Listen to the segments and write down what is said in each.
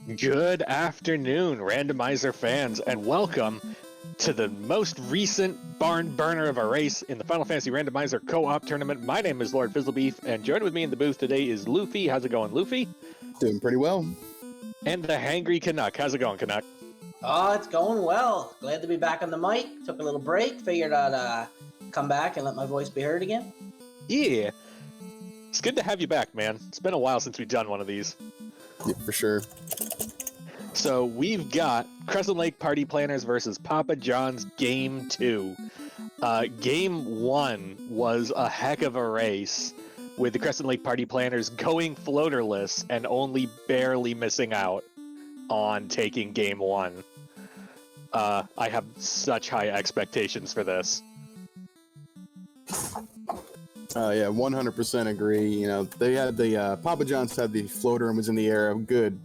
Good afternoon, Randomizer fans, and welcome to the most recent barn burner of a race in the Final Fantasy Randomizer co-op tournament. My name is Lord Fizzlebeef, and joined with me in the booth today is Luffy. How's it going, Luffy? Doing pretty well. And the Hangry Canuck. How's it going, Canuck? Oh, it's going well. Glad to be back on the mic. Took a little break. Figured I'd come back and let my voice be heard again. Yeah. It's good to have you back, man. It's been a while since we've done one of these. Yeah, for sure. So we've got Crescent Lake Party Planners versus Papa John's Game 2. Game 1 was a heck of a race, with the Crescent Lake Party Planners going floaterless and only barely missing out on taking Game 1. I have such high expectations for this. Yeah, 100% agree. You know, they had the Papa John's had the floater and was in the air a good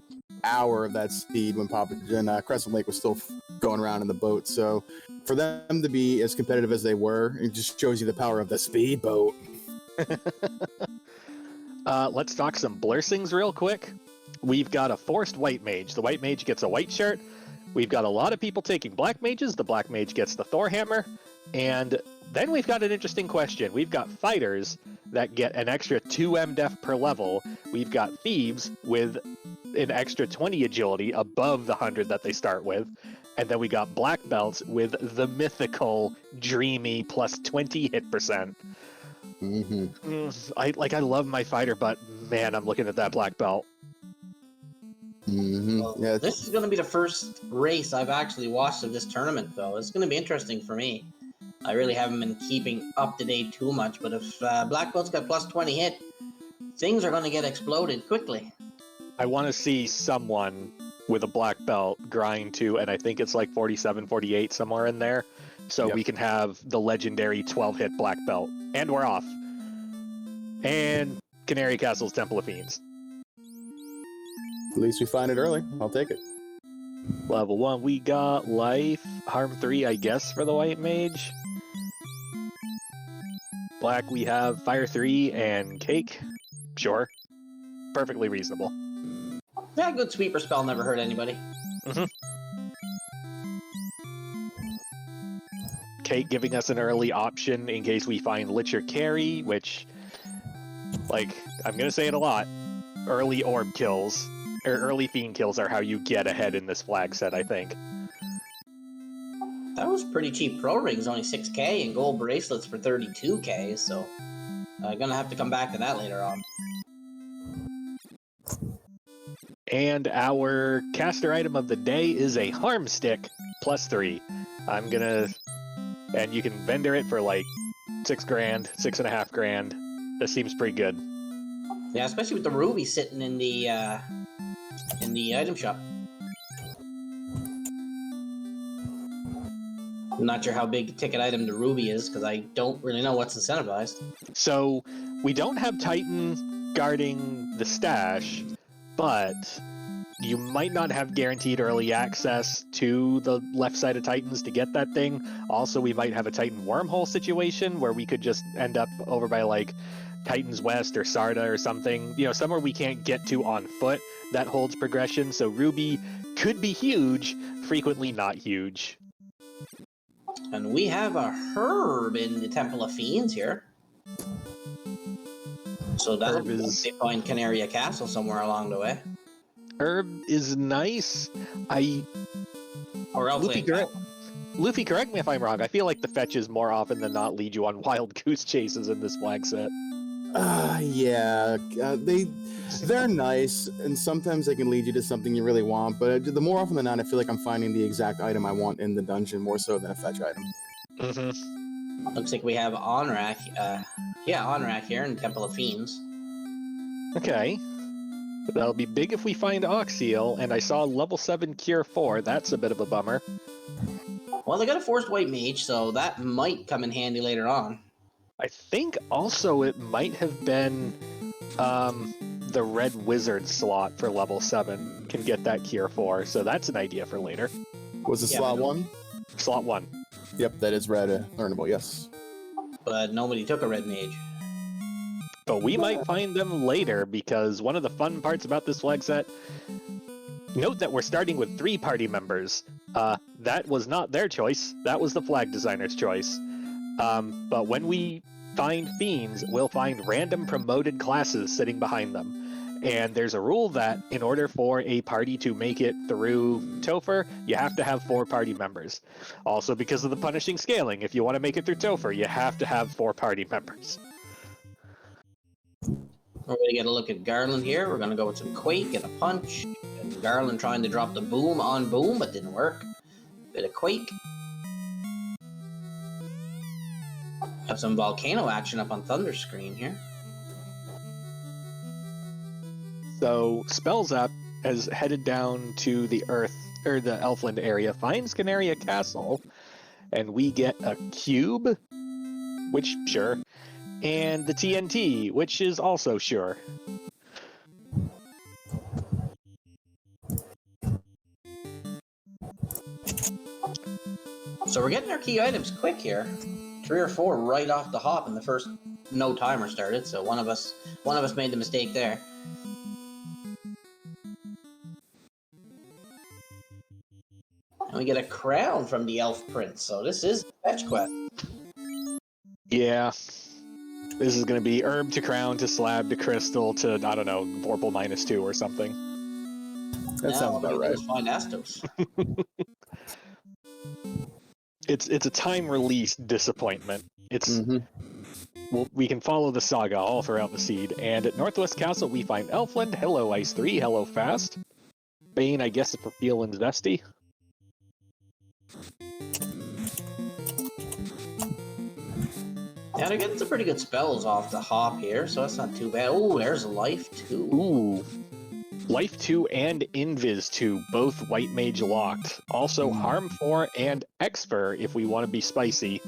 hour of that speed when Crescent Lake was still going around in the boat. So for them to be as competitive as they were, it just shows you the power of the speedboat. Let's talk some Blursings real quick. We've got a forced white mage. The white mage gets a white shirt. We've got a lot of people taking black mages. The black mage gets the Thor hammer. And then we've got an interesting question. We've got fighters that get an extra 2 MDef per level. We've got thieves with an extra 20 agility above the 100 that they start with. And then we got black belts with the mythical, dreamy plus 20 hit percent. Mm-hmm. I love my fighter, but man, I'm looking at that black belt. Mm-hmm. Well, Yeah, this is going to be the first race I've actually watched of this tournament, though. It's going to be interesting for me. I really haven't been keeping up to date too much, but if black belt's got plus 20 hit, things are going to get exploded quickly. I want to see someone with a black belt grind to, and I think it's like 47, 48, somewhere in there, so we can have the legendary 12-hit black belt. And we're off. And Canary Castle's Temple of Fiends. at least we find it early. I'll take it. Level 1, we got Life, Harm 3, I guess, for the white mage. Black, we have Fire 3 and Cake. Sure. Perfectly reasonable. Yeah, good sweeper spell never hurt anybody. Cake giving us an early option in case we find Lich or Carry, which, like, I'm gonna say it a lot, early orb kills, or early fiend kills are how you get ahead in this flag set, I think. That was pretty cheap. Pro rings only 6k and gold bracelets for 32k, so I'm gonna have to come back to that later on. And our caster item of the day is a Harm Stick, plus 3. I'm gonna... And you can vendor it for like 6 grand, 6.5 grand. This seems pretty good. Yeah, especially with the ruby sitting in the item shop. I'm not sure how big a ticket item the ruby is, because I don't really know what's incentivized. So, we don't have Titan guarding the stash, but you might not have guaranteed early access to the left side of Titans to get that thing. Also, we might have a Titan wormhole situation where we could just end up over by, like, Titans West or Sarda or something. You know, somewhere we can't get to on foot that holds progression. So Ruby could be huge, frequently not huge. And we have a herb in the Temple of Fiends here. So that'll be is... they find Canaria Castle somewhere along the way. Herb is nice. Or else Luffy, correct me if I'm wrong. I feel like the fetches more often than not lead you on wild goose chases in this flag set. Yeah, they're nice, and sometimes they can lead you to something you really want, but the more often than not, I feel like I'm finding the exact item I want in the dungeon more so than a fetch item. Mm-hmm. Looks like we have Onrak, Onrak here in Temple of Fiends. Okay. That'll be big if we find Oxyl, and I saw level 7 Cure 4. That's a bit of a bummer. Well, they got a forced white mage, so that might come in handy later on. I think also it might have been the red wizard slot for level 7 can get that Cure 4, so that's an idea for later. Was it slot 1? Slot 1. Yep, that is red learnable, yes. But nobody took a red mage. But we might find them later, because one of the fun parts about this flag set Note that we're starting with 3 party members. That was not their choice. That was the flag designer's choice. But when we find fiends, we'll find random promoted classes sitting behind them. And there's a rule that in order for a party to make it through Topher, you have to have 4 party members. Also, because of the punishing scaling, if you want to make it through Topher, you have to have 4 party members. We're going to get a look at Garland here. We're going to go with some Quake and a Punch. And Garland trying to drop the Boom on Boom, but didn't work. Bit of Quake. Have some Volcano action up on Thunder screen here. So Spellzap has headed down to the Earth, or the Elfland area, finds Canaria Castle, and we get a cube, which, sure, and the TNT, which is also sure. So we're getting our key items quick here. 3 or 4 right off the hop, and the first no timer started. So one of us made the mistake there. And we get a crown from the Elf Prince. So this is a fetch quest. Yeah. This is going to be herb to crown to slab to crystal to, I don't know, Vorpal -2 or something. That sounds about right. Find Astos. It's a time release disappointment. It's well, we can follow the saga all throughout the seed. And at Northwest Castle, we find Elfland. Hello, Ice 3. Hello, Fast. Bane, I guess, for feeling zesty. Yeah, they're getting some pretty good spells off the hop here, so that's not too bad. Oh, there's Life 2. Ooh. Life 2 and Invis 2, both White Mage locked. Also Harm 4 and Exfer if we want to be spicy.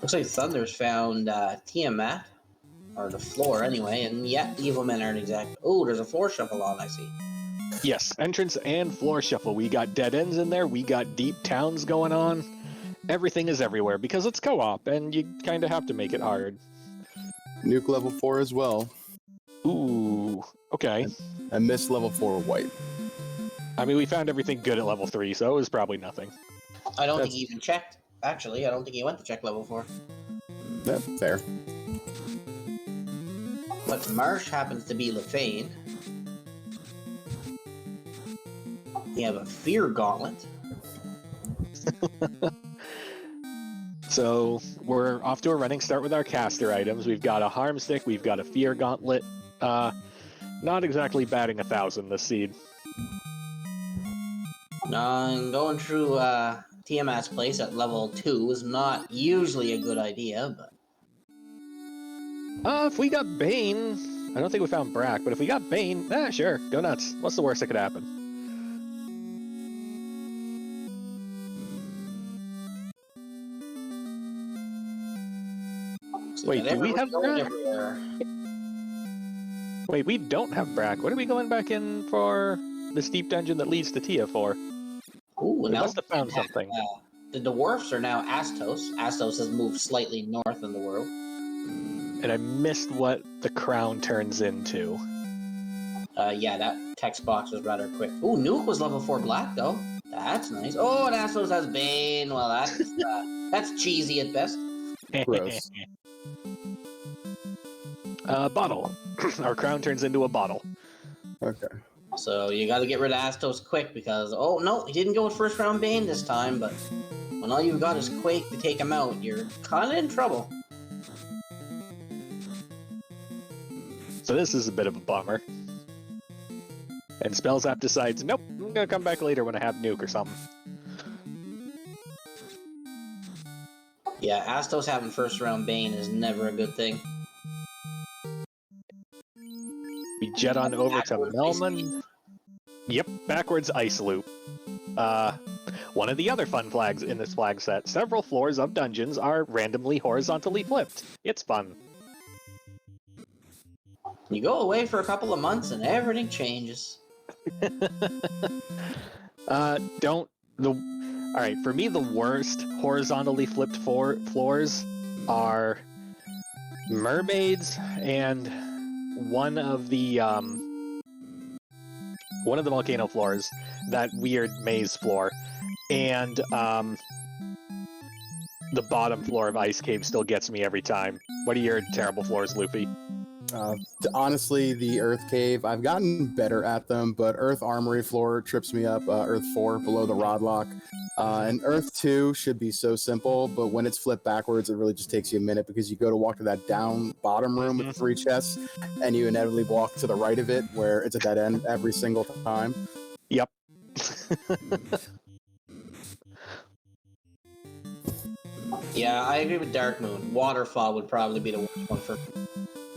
Looks like Thunder's found Tiamat, or the floor anyway, and yeah, Evil Men aren't exact. Oh, there's a floor shuffle on, I see. Yes, entrance and floor shuffle. We got dead ends in there, we got deep towns going on. Everything is everywhere because it's co-op, and you kind of have to make it hard. Nuke level 4 as well. Ooh, okay. I missed level 4 white. I mean, we found everything good at level 3, so it was probably nothing. I don't think he even checked. Actually, I don't think he went to check level 4. Yeah, fair. But Marsh happens to be Lefane. We have a Fear Gauntlet. So we're off to a running start with our caster items. We've got a Harm Stick, we've got a Fear Gauntlet. Not exactly batting 1,000 this seed. Going through Tiamat's place at level 2 is not usually a good idea, but... If we got Bane... I don't think we found Brack, but if we got Bane, sure, go nuts. What's the worst that could happen? Wait, do we have Brack? Wait, we don't have Brack. What are we going back in for the steep dungeon that leads to Tia for? Ooh, We must have found something. The dwarfs are now Astos. Astos has moved slightly north in the world. And I missed what the crown turns into. Yeah, that text box was rather quick. Ooh, Nuke was level 4 black, though. That's nice. Oh, and Astos has Bane. Well, that's cheesy at best. Gross. Bottle. Our crown turns into a bottle. Okay. So you gotta get rid of Astos quick because, oh no, he didn't go with first round Bane this time, but when all you've got is Quake to take him out, you're kinda in trouble. So this is a bit of a bummer. And Spellzap decides, nope, I'm gonna come back later when I have Nuke or something. Yeah, Astos having first round Bane is never a good thing. We jet on over to Melman. Yep, backwards ice loop. One of the other fun flags in this flag set, several floors of dungeons are randomly horizontally flipped. It's fun. You go away for a couple of months and everything changes. Alright, for me the worst horizontally flipped floors are mermaids and one of the one of the volcano floors, that weird maze floor, and the bottom floor of Ice Cave still gets me every time. What are your terrible floors, Luffy? Honestly, the Earth Cave, I've gotten better at them, but Earth Armory floor trips me up. Earth 4 below the Rod Lock. And Earth 2 should be so simple, but when it's flipped backwards, it really just takes you a minute because you go to walk to that down bottom room with the 3 chests, and you inevitably walk to the right of it where it's a dead end every single time. Yep. Yeah, I agree with Dark Moon. Waterfall would probably be the worst one for me.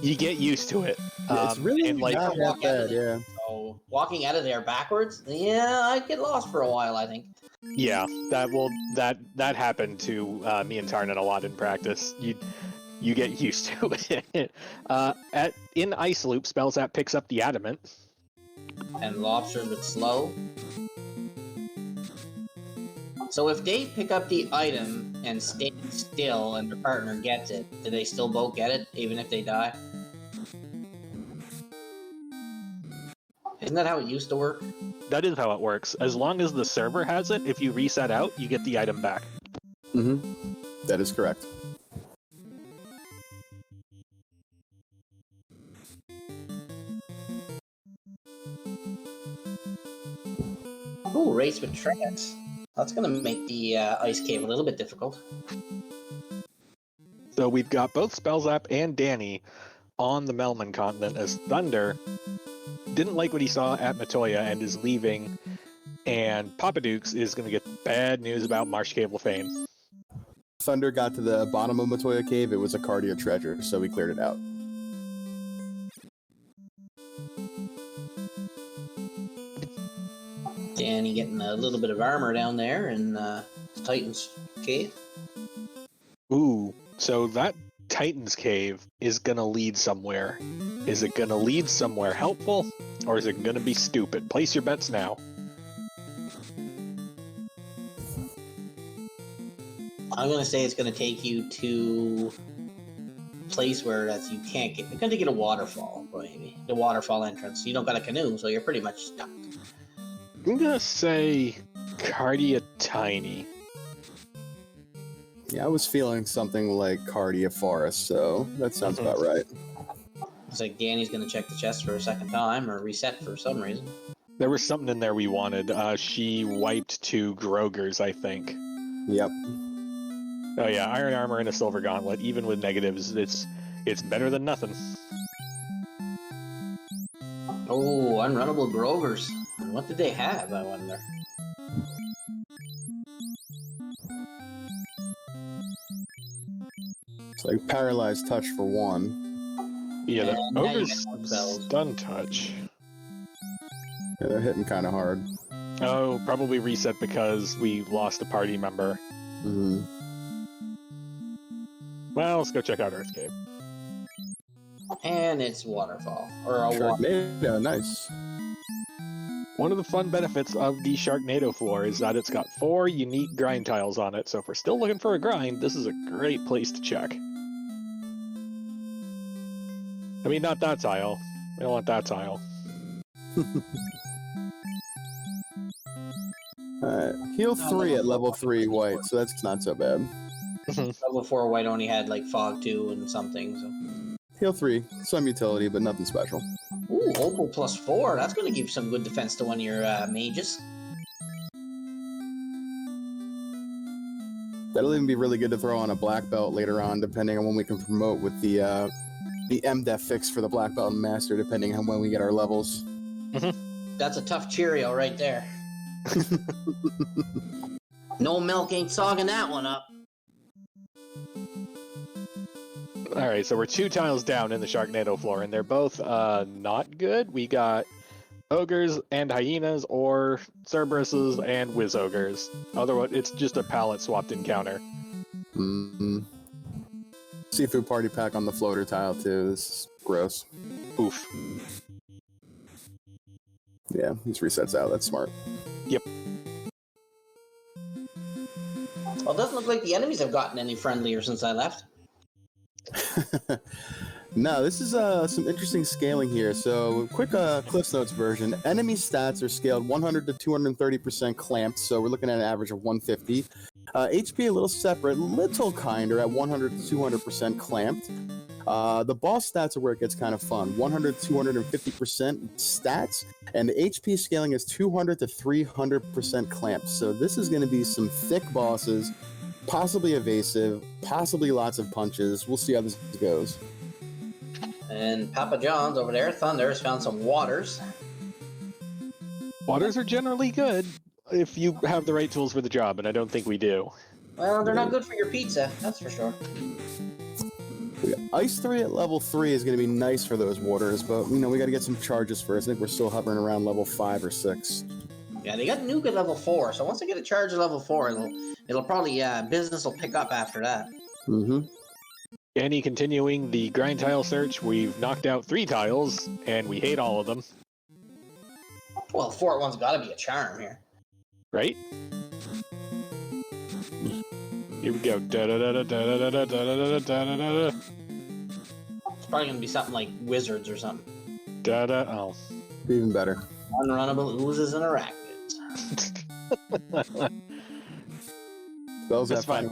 You get used to it. It's really and like not that bad, yeah. So walking out of there backwards, yeah, I'd get lost for a while, I think. yeah, that happened to me and Tarnan a lot in practice. You get used to it. In Ice Loop, spells that picks up the adamant. And lobsters with slow. So if they pick up the item and stay still and their partner gets it, do they still both get it, even if they die? Isn't that how it used to work? That is how it works. As long as the server has it, if you reset out, you get the item back. That is correct. Ooh, race with trance. That's gonna make the ice cave a little bit difficult. So we've got both Spellzap and Danny on the Melman continent as Thunder didn't like what he saw at Matoya and is leaving, and Papa Dukes is going to get bad news about Marsh Cave Lefane. Thunder got to the bottom of Matoya Cave, it was a Cardia treasure, so we cleared it out. Danny getting a little bit of armor down there in Titan's cave. Ooh, so that Titan's Cave is going to lead somewhere. Is it going to lead somewhere helpful, or is it going to be stupid? Place your bets now. I'm gonna say it's gonna take you to a place where you can't get. You're gonna get a waterfall, maybe the waterfall entrance. You don't got a canoe, so you're pretty much stuck. I'm going to say Cardia Tiny. Yeah, I was feeling something like Cardia Forest, so that sounds about right. It's like Danny's gonna check the chest for a second time or reset for some reason. There was something in there we wanted. She wiped 2 Grogers, I think. Yep. Oh yeah, iron armor and a silver gauntlet. Even with negatives, it's better than nothing. Oh, unrunnable Grovers. What did they have, I wonder? It's like paralyzed touch for 1. Yeah, the And now you ogre's get more spells. stun touch. Yeah, they're hitting kind of hard. Oh, probably reset because we lost a party member. Well, let's go check out Earth Cave. And it's waterfall or a water. Sharknado, nice. One of the fun benefits of the Sharknado floor is that it's got 4 unique grind tiles on it, so if we're still looking for a grind, this is a great place to check. I mean, not that tile. We don't want that tile. Heal 3 at level 3 white, so that's not so bad. Level 4 white only had like fog 2 and something. So. Heal 3, some utility, but nothing special. Ooh, Opal plus 4. That's going to give some good defense to one of your mages. That'll even be really good to throw on a black belt later on, depending on when we can promote with the MDef fix for the black belt and master, depending on when we get our levels. That's a tough Cheerio right there. No milk ain't sogging that one up. Alright, so we're 2 tiles down in the Sharknado floor, and they're both not good. We got ogres and hyenas, or Cerberuses and whiz ogres. Otherwise, it's just a palette swapped encounter. Seafood party pack on the floater tile too. This is gross. Oof. Yeah, this resets out. That's smart. Yep. Well, it doesn't look like the enemies have gotten any friendlier since I left. No, this is some interesting scaling here. So, quick Cliffs Notes version. Enemy stats are scaled 100 to 230% clamped, so we're looking at an average of 150. HP a little separate, little kinder at 100 to 200% clamped. The boss stats are where it gets kind of fun. 100 to 250% stats, and the HP scaling is 200 to 300% clamped. So this is going to be some thick bosses, possibly evasive, possibly lots of punches. We'll see how this goes. And Papa John's over there, Thunder, has found some waters. Waters are generally good if you have the right tools for the job, and I don't think we do. Well, they're not good for your pizza, that's for sure. Ice 3 at level 3 is going to be nice for those waters, but we got to get some charges first. I think we're still hovering around level 5 or 6. Yeah, they got nuke at level 4, so once they get a charge at level 4, it'll probably, business will pick up after that. Mm-hmm. Danny continuing the grind tile search. We've knocked out 3 tiles, and we hate all of them. Well, the 4th one's gotta be a charm here. Right? Here we go. Da-da-da-da-da-da-da-da-da-da-da. It's probably gonna be something like wizards or something. Da-da. Oh. Even better. Unrunnable oozes and arachnids. Those That's fine.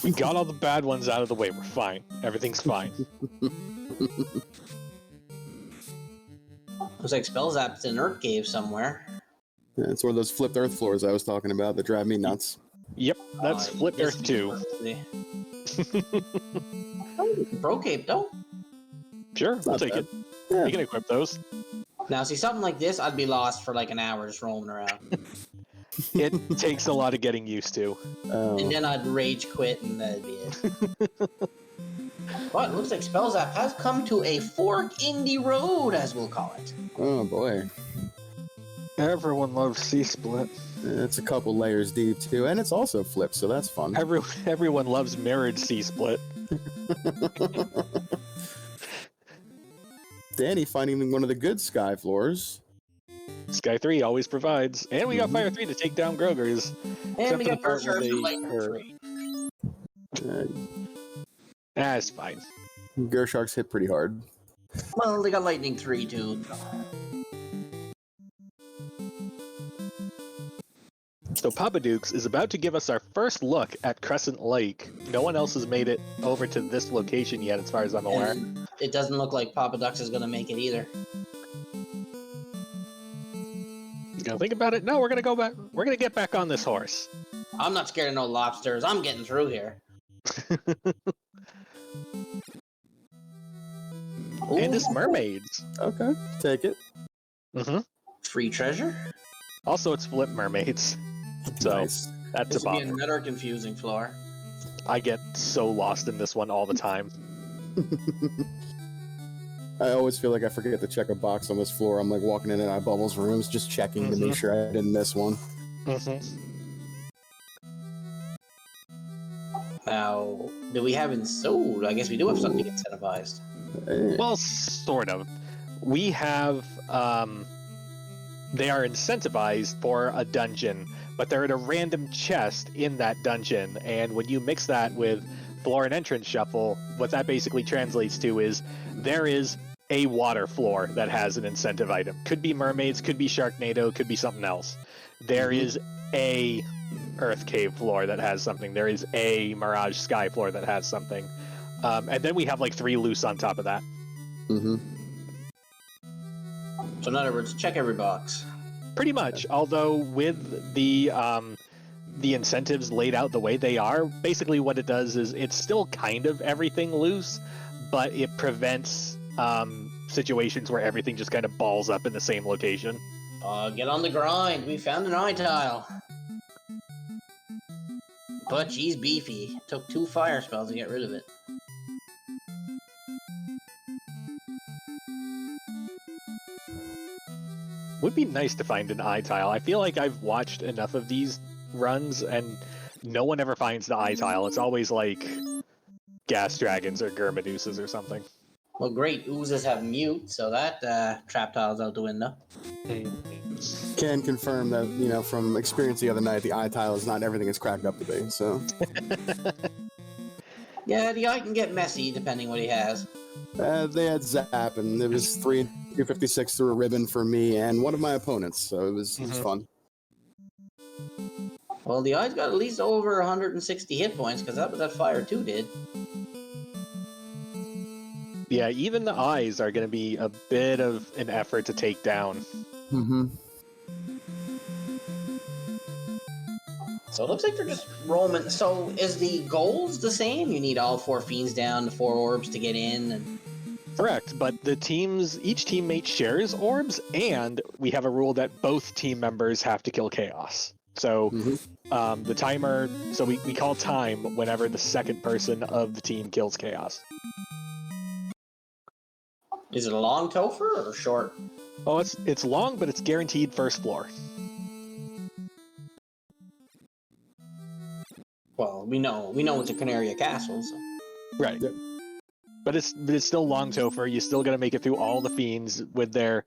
We got all the bad ones out of the way. We're fine. Everything's fine. Looks like Spellzap's in Earth Cave somewhere. Yeah, it's one of those flipped earth floors I was talking about that drive me nuts. Yep, that's Flip Earth 2. Bro Cape, though. Sure, we'll Not take bad. it. Yeah. We can equip those. Now, see, something like this, I'd be lost for like an hour just roaming around. It takes a lot of getting used to. And then I'd rage quit and that'd be it. But it looks like Spellzap has come to a fork in the road, as we'll call it. Oh boy. Everyone loves C-Split. It's a couple layers deep too, and it's also flipped, so that's fun. Everyone loves mirrored C-Split. Danny finding one of the good sky floors. Sky 3 always provides. And we got Fire 3 to take down Grogers. And we got for the part where Berserker they Lightning hurt. 3. It's fine. Gersharks hit pretty hard. Well, they got Lightning 3 too. So Papa Dukes is about to give us our first look at Crescent Lake. No one else has made it over to this location yet, as far as I'm aware. And it doesn't look like Papa Dux is going to make it either. He's gonna think about it. No, we're gonna go back. We're gonna get back on this horse. I'm not scared of no lobsters. I'm getting through here. And it's mermaids. Okay, take it. Mm-hmm. Free treasure? Also, it's flip mermaids. So Nice. that's This a would be bummer. another confusing floor. I get so lost in this one all the time. I always feel like I forget to check a box on this floor. I'm like walking in and out of Bubbles' rooms, just checking to make sure I didn't miss one. Mm-hmm. Now, do we have sold? I guess we do have something incentivized. Eh, Well, sort of. We have. They are incentivized for a dungeon, but they're at a random chest in that dungeon. And when you mix that with floor and entrance shuffle, what that basically translates to is there is a water floor that has an incentive item. Could be mermaids, could be Sharknado, could be something else. There is a Earth Cave floor that has something. There is a Mirage Sky floor that has something. And then we have like 3 loose on top of that. mm-hmm. So in other words, check every box. Pretty much. Although with the incentives laid out the way they are, basically what it does is it's still kind of everything loose, but it prevents situations where everything just kind of balls up in the same location. Get on the grind. We found an eye tile. But she's beefy. Took 2 fire spells to get rid of it. Would be nice to find an eye tile. I feel like I've watched enough of these runs and no one ever finds the eye tile. It's always like gas dragons or Germaduses or something. Well, great. Oozes have mute, so that trap tile's out the window. Can confirm that, from experience the other night, the eye tile is not everything it's cracked up to be, so. Yeah, the guy can get messy depending what he has. They had Zap, and it was 256 through a ribbon for me and one of my opponents, so it was fun. Well, the eye's got at least over 160 hit points, because that's what that Fire 2 did. Yeah, even the eyes are going to be a bit of an effort to take down. Mm-hmm. So it looks like they're just roaming. So is the goals the same? You need all 4 fiends down, the 4 orbs to get in, and... Correct, but each teammate shares orbs, and we have a rule that both team members have to kill chaos. So the timer, so we call time whenever the second person of the team kills chaos. Is it a long Topher or short? Oh, it's long, but it's guaranteed first floor. Well, we know it's a Canaria Castle, so... Right. Yep. But it's still long Topher. You still got to make it through all the fiends with their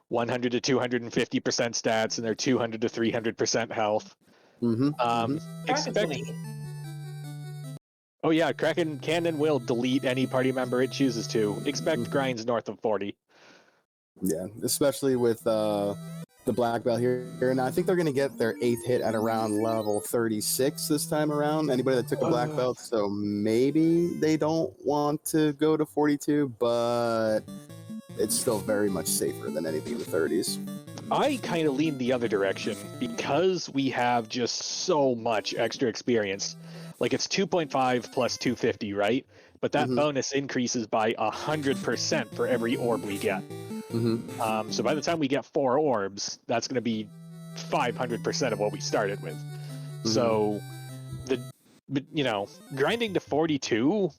100 to 250% stats and their 200 to 300% health. Expect. Oh yeah, Kraken can and will delete any party member it chooses to. Expect grinds north of 40. Yeah, especially with the black belt here. And I think they're going to get their 8th hit at around level 36 this time around. Anybody that took a black belt, so maybe they don't want to go to 42, but it's still very much safer than anything in the 30s. I kind of lean the other direction because we have just so much extra experience. Like it's 2.5 plus 250, right? But that bonus increases by 100% for every orb we get. So by the time we get 4 orbs, that's going to be 500% of what we started with. So grinding to 42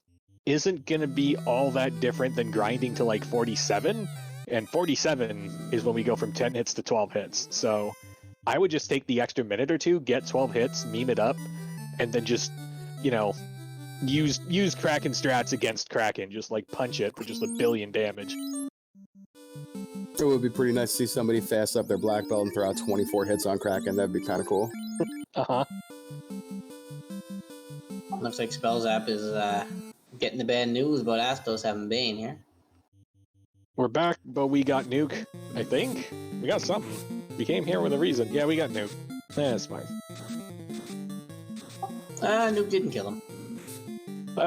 isn't going to be all that different than grinding to like 47. And 47 is when we go from 10 hits to 12 hits. So I would just take the extra minute or two, get 12 hits, meme it up, and then just, use Kraken strats against Kraken. Just like punch it for just 1 billion damage. It would be pretty nice to see somebody fast up their black belt and throw out 24 hits on Kraken. That'd be kind of cool. Looks like Spellzap is getting the bad news about Astos having Bane here. We're back, but we got Nuke, I think. We got something. We came here with a reason. Yeah, we got Nuke. That's fine. Nuke didn't kill him.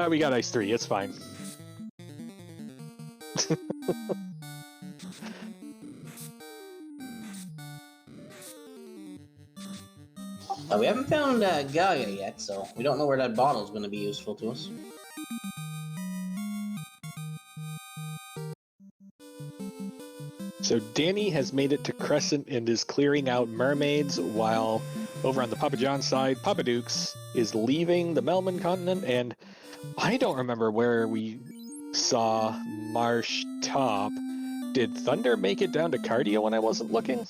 We got Ice 3. It's fine. We haven't found Gaia yet, so we don't know where that bottle is going to be useful to us. So Danny has made it to Crescent and is clearing out mermaids, while over on the Papa John side, Papa Dukes is leaving the Melman continent, and I don't remember where we saw Marsh Top. Did Thunder make it down to Cardia when I wasn't looking?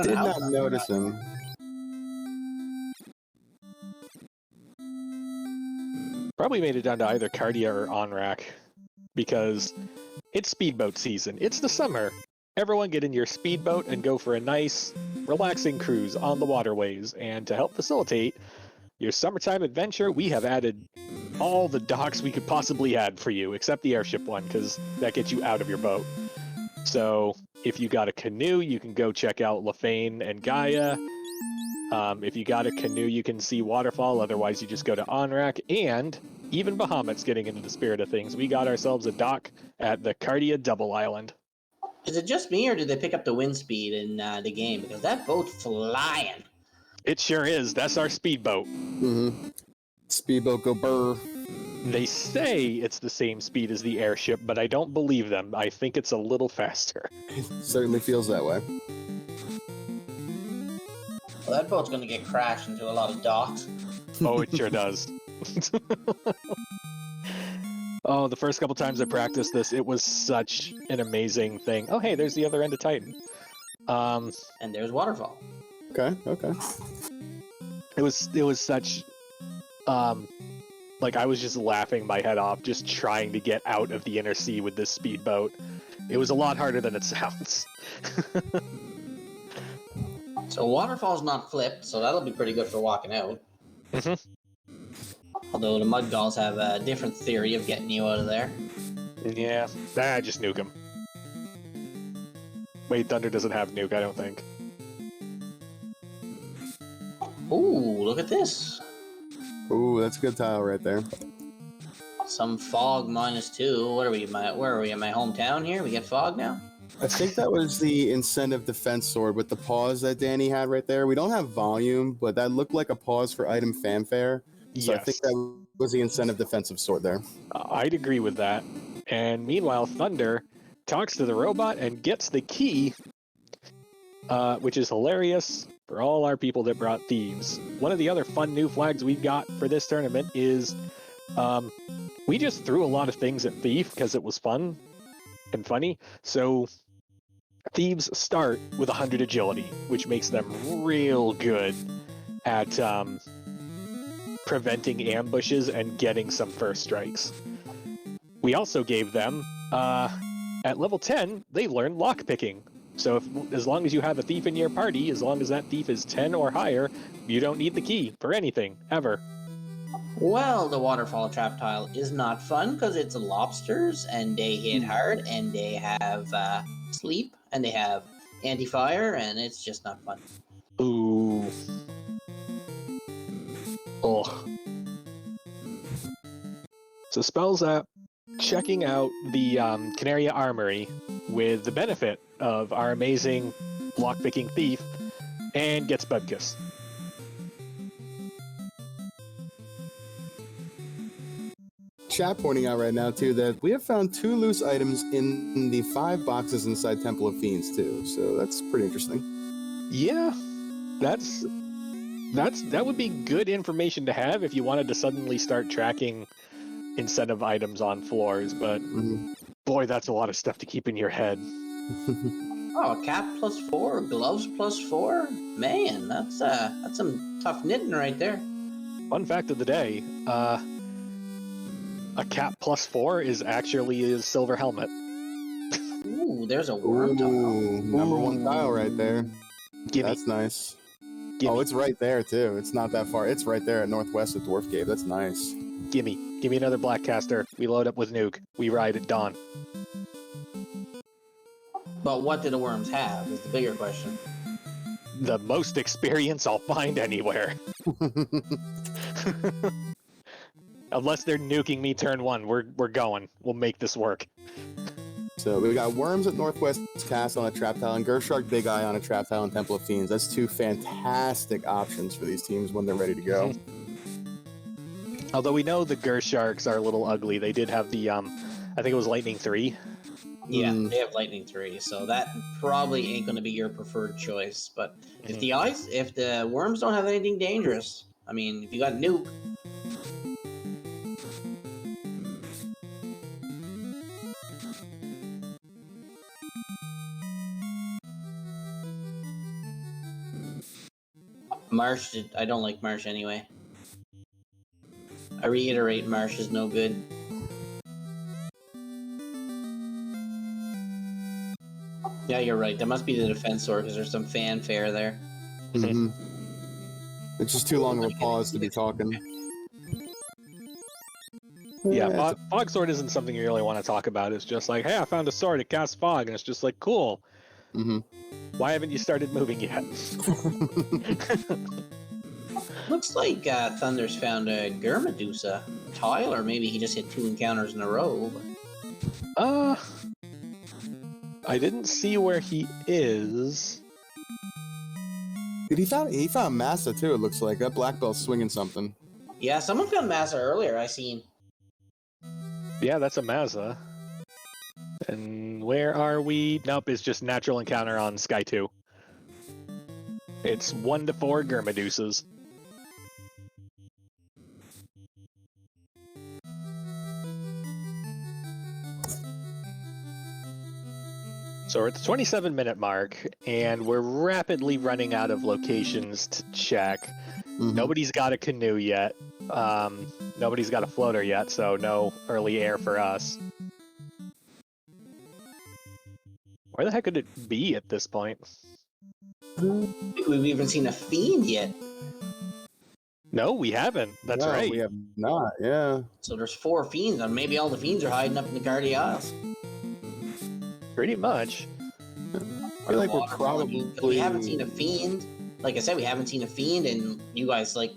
Did not notice him. Probably made it down to either Cardia or Onrak, because it's speedboat season. It's the summer. Everyone get in your speedboat and go for a nice, relaxing cruise on the waterways. And to help facilitate your summertime adventure, we have added all the docks we could possibly add for you, except the airship one, because that gets you out of your boat. So if you got a canoe, you can go check out Lefane and Gaia. If you got a canoe, you can see Waterfall. Otherwise, you just go to Onrak. And even Bahamut's getting into the spirit of things. We got ourselves a dock at the Cardia Double Island. Is it just me, or did they pick up the wind speed in the game? Because that boat's flying. It sure is. That's our speedboat. Speedboat go burr. They say it's the same speed as the airship, but I don't believe them. I think it's a little faster. It certainly feels that way. Well, that boat's going to get crashed into a lot of docks. Oh, it sure does. Oh, the first couple times I practiced this, it was such an amazing thing. Oh, hey, there's the other end of Titan. And there's Waterfall. Okay. It was such, like I was just laughing my head off, just trying to get out of the inner sea with this speedboat. It was a lot harder than it sounds. So Waterfall's not flipped, so that'll be pretty good for walking out. Although the Mudgalls have a different theory of getting you out of there. Yeah, just nuke him. Wait, Thunder doesn't have nuke, I don't think. Ooh, look at this. Ooh, that's a good tile right there. Some fog -2. What are we? Where are we? In my hometown here? We get fog now? I think that was the incentive defense sword with the pause that Danny had right there. We don't have volume, but that looked like a pause for item fanfare. So Yes. I think that was the incentive defensive sword there. I'd agree with that. And meanwhile, Thunder talks to the robot and gets the key, which is hilarious for all our people that brought thieves. One of the other fun new flags we've got for this tournament is we just threw a lot of things at Thief because it was fun and funny. So thieves start with 100 agility, which makes them real good at preventing ambushes and getting some first strikes. We also gave them, at level 10, they learn lockpicking. So as long as you have a thief in your party, as long as that thief is 10 or higher, you don't need the key for anything, ever. Well, the waterfall trap tile is not fun because it's lobsters and they hit hard and they have sleep and they have anti-fire and it's just not fun. Ooh. Ugh. So spells out checking out the Canaria Armory with the benefit of our amazing lockpicking thief and gets Bubkiss. Chat pointing out right now too that we have found 2 loose items in the 5 boxes inside Temple of Fiends too, so that's pretty interesting. Yeah, that would be good information to have if you wanted to suddenly start tracking incentive items on floors, but boy, that's a lot of stuff to keep in your head. Oh, a cap +4, gloves +4? Man, that's some tough knitting right there. Fun fact of the day, a cap +4 is actually a silver helmet. Ooh, there's a worm tile. Ooh, number 1 tile right there. Gimme. That's nice. Gimme. Oh, it's right there too. It's not that far. It's right there at northwest of Dwarf Cave. That's nice. Gimme another black caster. We load up with nuke. We ride at dawn. But what do the worms have is the bigger question. The most experience I'll find anywhere. Unless they're nuking me turn 1, we're going. We'll make this work. So we got Worms at Northwest Castle on a trap tile and Gershark Big Eye on a trap tile and Temple of Fiends. That's 2 fantastic options for these teams when they're ready to go. Although we know the Gersharks are a little ugly. They did have the, I think it was Lightning 3. Yeah, they have Lightning 3, so that probably ain't going to be your preferred choice. But if the worms don't have anything dangerous, I mean, if you got nuke. Marsh, I don't like Marsh anyway. I reiterate, Marsh is no good. Yeah, you're right. That must be the defense sword because there's some fanfare there. It's just too long of a pause to be talking. Yeah, fog sword isn't something you really want to talk about. It's just like, hey, I found a sword. It casts fog, and it's just like, cool. Why haven't you started moving yet? Looks like Thunder's found a Germedusa tile, or maybe he just hit 2 encounters in a row. I didn't see where he is. Dude, he found Massa too, it looks like. That black belt's swinging something. Yeah, someone found Massa earlier, I seen. Yeah, that's a Mazza. And where are we? Nope, it's just natural encounter on Sky 2. It's 1 to 4 Germedusas. So we're at the 27-minute mark, and we're rapidly running out of locations to check. Nobody's got a canoe yet. Nobody's got a floater yet, so no early air for us. Where the heck could it be at this point? We've even seen a fiend yet. No, we haven't. That's No, right. we have not. Yeah. So there's 4 fiends, and maybe all the fiends are hiding up in the Guardy Isles. Pretty much. I feel like we're probably. We haven't seen a fiend. Like I said, we haven't seen a fiend, and you guys, like,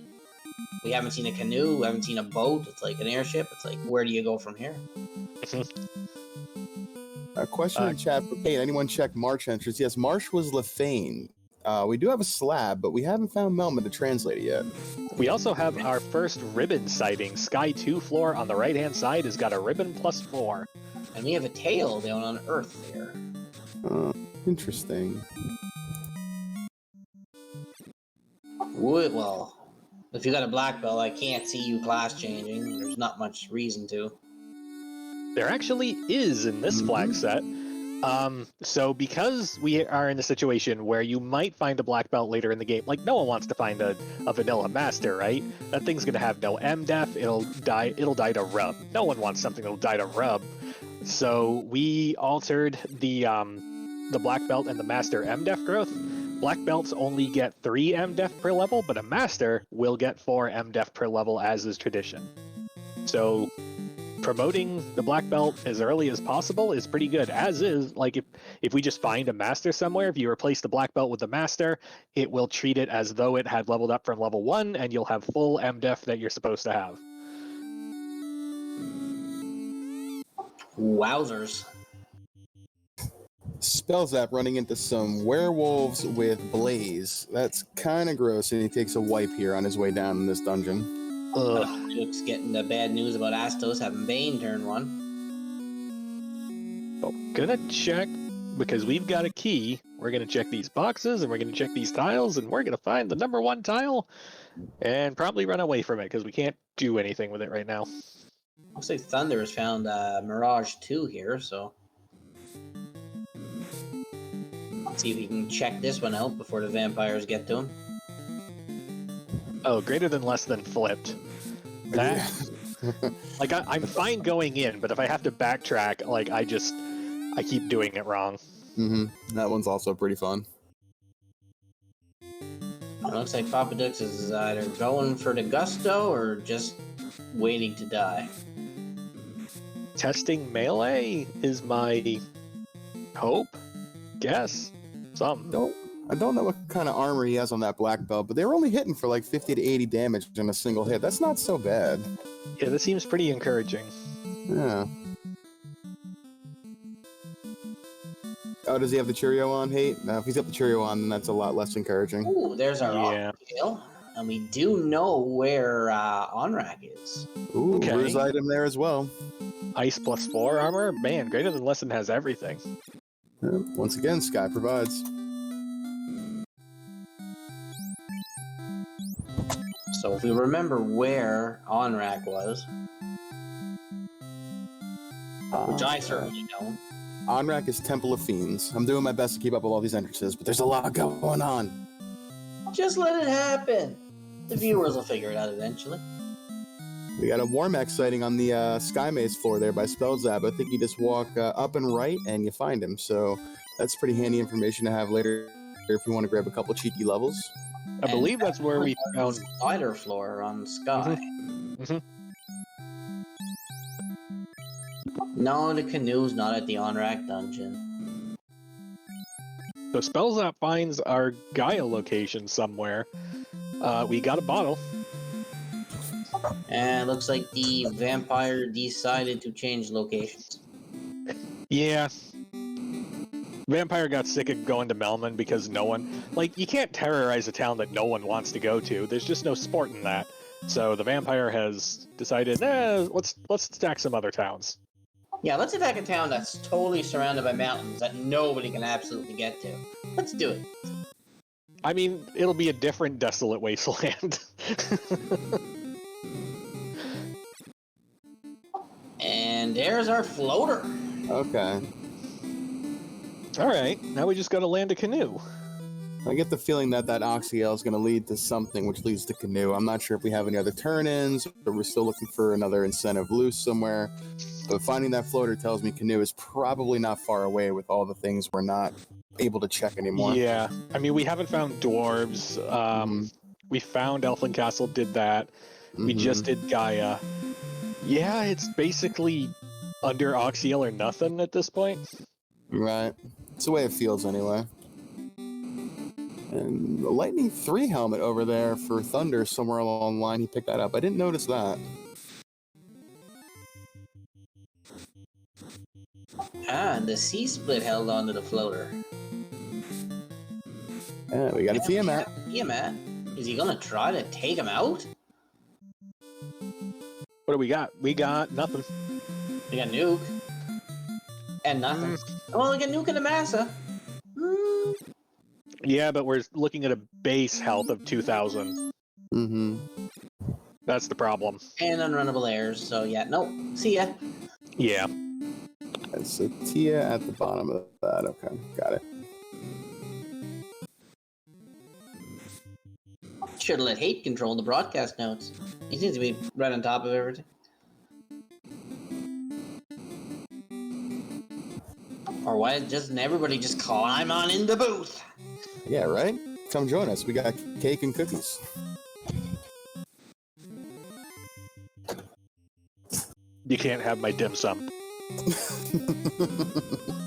we haven't seen a canoe, we haven't seen a boat. It's like an airship. It's like, where do you go from here? A question in chat for Kate. Anyone check Marsh entrance? Yes, Marsh was Lefane. We do have a slab, but we haven't found Melman to translate it yet. We also have our first ribbon sighting. Sky 2 floor on the right-hand side has got a ribbon +4. And we have a tail down on Earth there. Interesting. Well, if you got a black belt, I can't see you class changing. There's not much reason to. There actually is in this flag set. So because we are in a situation where you might find a black belt later in the game, like no one wants to find a vanilla master, right? That thing's gonna have no MDef, it'll die to rub. No one wants something that'll die to rub. So we altered the black belt and the master MDef growth. Black belts only get 3 MDef per level, but a master will get 4 MDef per level, as is tradition. So promoting the black belt as early as possible is pretty good, as is, like, if we just find a master somewhere, if you replace the black belt with the master, it will treat it as though it had leveled up from level 1, and you'll have full MDef that you're supposed to have. Wowzers. Spellzap running into some werewolves with Blaze. That's kind of gross, and he takes a wipe here on his way down in this dungeon. Luke's getting the bad news about Astos having Bane turn 1. Well, gonna check, because we've got a key. We're gonna check these boxes, and we're gonna check these tiles, and we're gonna find the number 1 tile, and probably run away from it, because we can't do anything with it right now. Looks like Thunder has found Mirage 2 here, so let's see if we can check this one out before the vampires get to him. Oh, greater than less than flipped. That, like, I'm fine going in, but if I have to backtrack, like, I keep doing it wrong. That one's also pretty fun. It looks like Papa Dux is either going for the gusto or just waiting to die. Testing melee is my hope, guess, something. I don't know what kind of armor he has on that black belt, but they were only hitting for like 50 to 80 damage in a single hit. That's not so bad. Yeah, this seems pretty encouraging. Yeah. Oh, does he have the Cheerio on, Hate? No, if he's got the Cheerio on, then that's a lot less encouraging. Ooh, there's our tail. And we do know where Onrak is. Ooh, Okay. Ruse item there as well. Ice +4 armor? Man, greater than less than has everything. Yeah, once again, Sky provides. So if we remember where Onrak was, which I certainly don't. Onrak is Temple of Fiends. I'm doing my best to keep up with all these entrances, but there's a lot going on. Just let it happen. The viewers will figure it out eventually. We got a Warmax sighting on the Sky Maze floor there by Spellzap. I think you just walk up and right and you find him. So that's pretty handy information to have later if you want to grab a couple cheeky levels. I believe that's where we found spider floor on Sky. No, the canoe's not at the Onrak dungeon. So Spellzap finds our Gaia location somewhere. We got a bottle. And looks like the vampire decided to change locations. Yeah. Vampire got sick of going to Melman because no one... Like, you can't terrorize a town that no one wants to go to. There's just no sport in that. So the vampire has decided, let's attack some other towns. Yeah, let's attack a town that's totally surrounded by mountains that nobody can absolutely get to. Let's do it. I mean, it'll be a different desolate wasteland. And there's our floater. Okay. Alright, now we just gotta land a canoe. I get the feeling that Oxyale is going to lead to something which leads to Canoe. I'm not sure if we have any other turn-ins, or we're still looking for another incentive loose somewhere. But finding that floater tells me Canoe is probably not far away with all the things we're not able to check anymore. Yeah, I mean, we haven't found dwarves. We found Elfin Castle, did that. We just did Gaia. Yeah, it's basically under Oxiel or nothing at this point. Right. It's the way it feels anyway. And the Lightning 3 helmet over there for Thunder somewhere along the line. He picked that up. I didn't notice that. Ah, and the C-split held onto the floater. Yeah, we got a Tiamat. Tiamat? Is he gonna try to take him out? What do we got? We got nothing. We got Nuke. And nothing. Well, we got Nuke and a Massa. Yeah, but we're looking at a base health of 2,000. That's the problem. And unrunnable airs, so yeah, nope. See ya. Yeah. So Tia at the bottom of that. Okay, got it. Should have let Hate control the broadcast notes. He seems to be right on top of everything. Or why doesn't everybody just climb on in the booth? Yeah, right? Come join us. We got cake and cookies. You can't have my dim sum.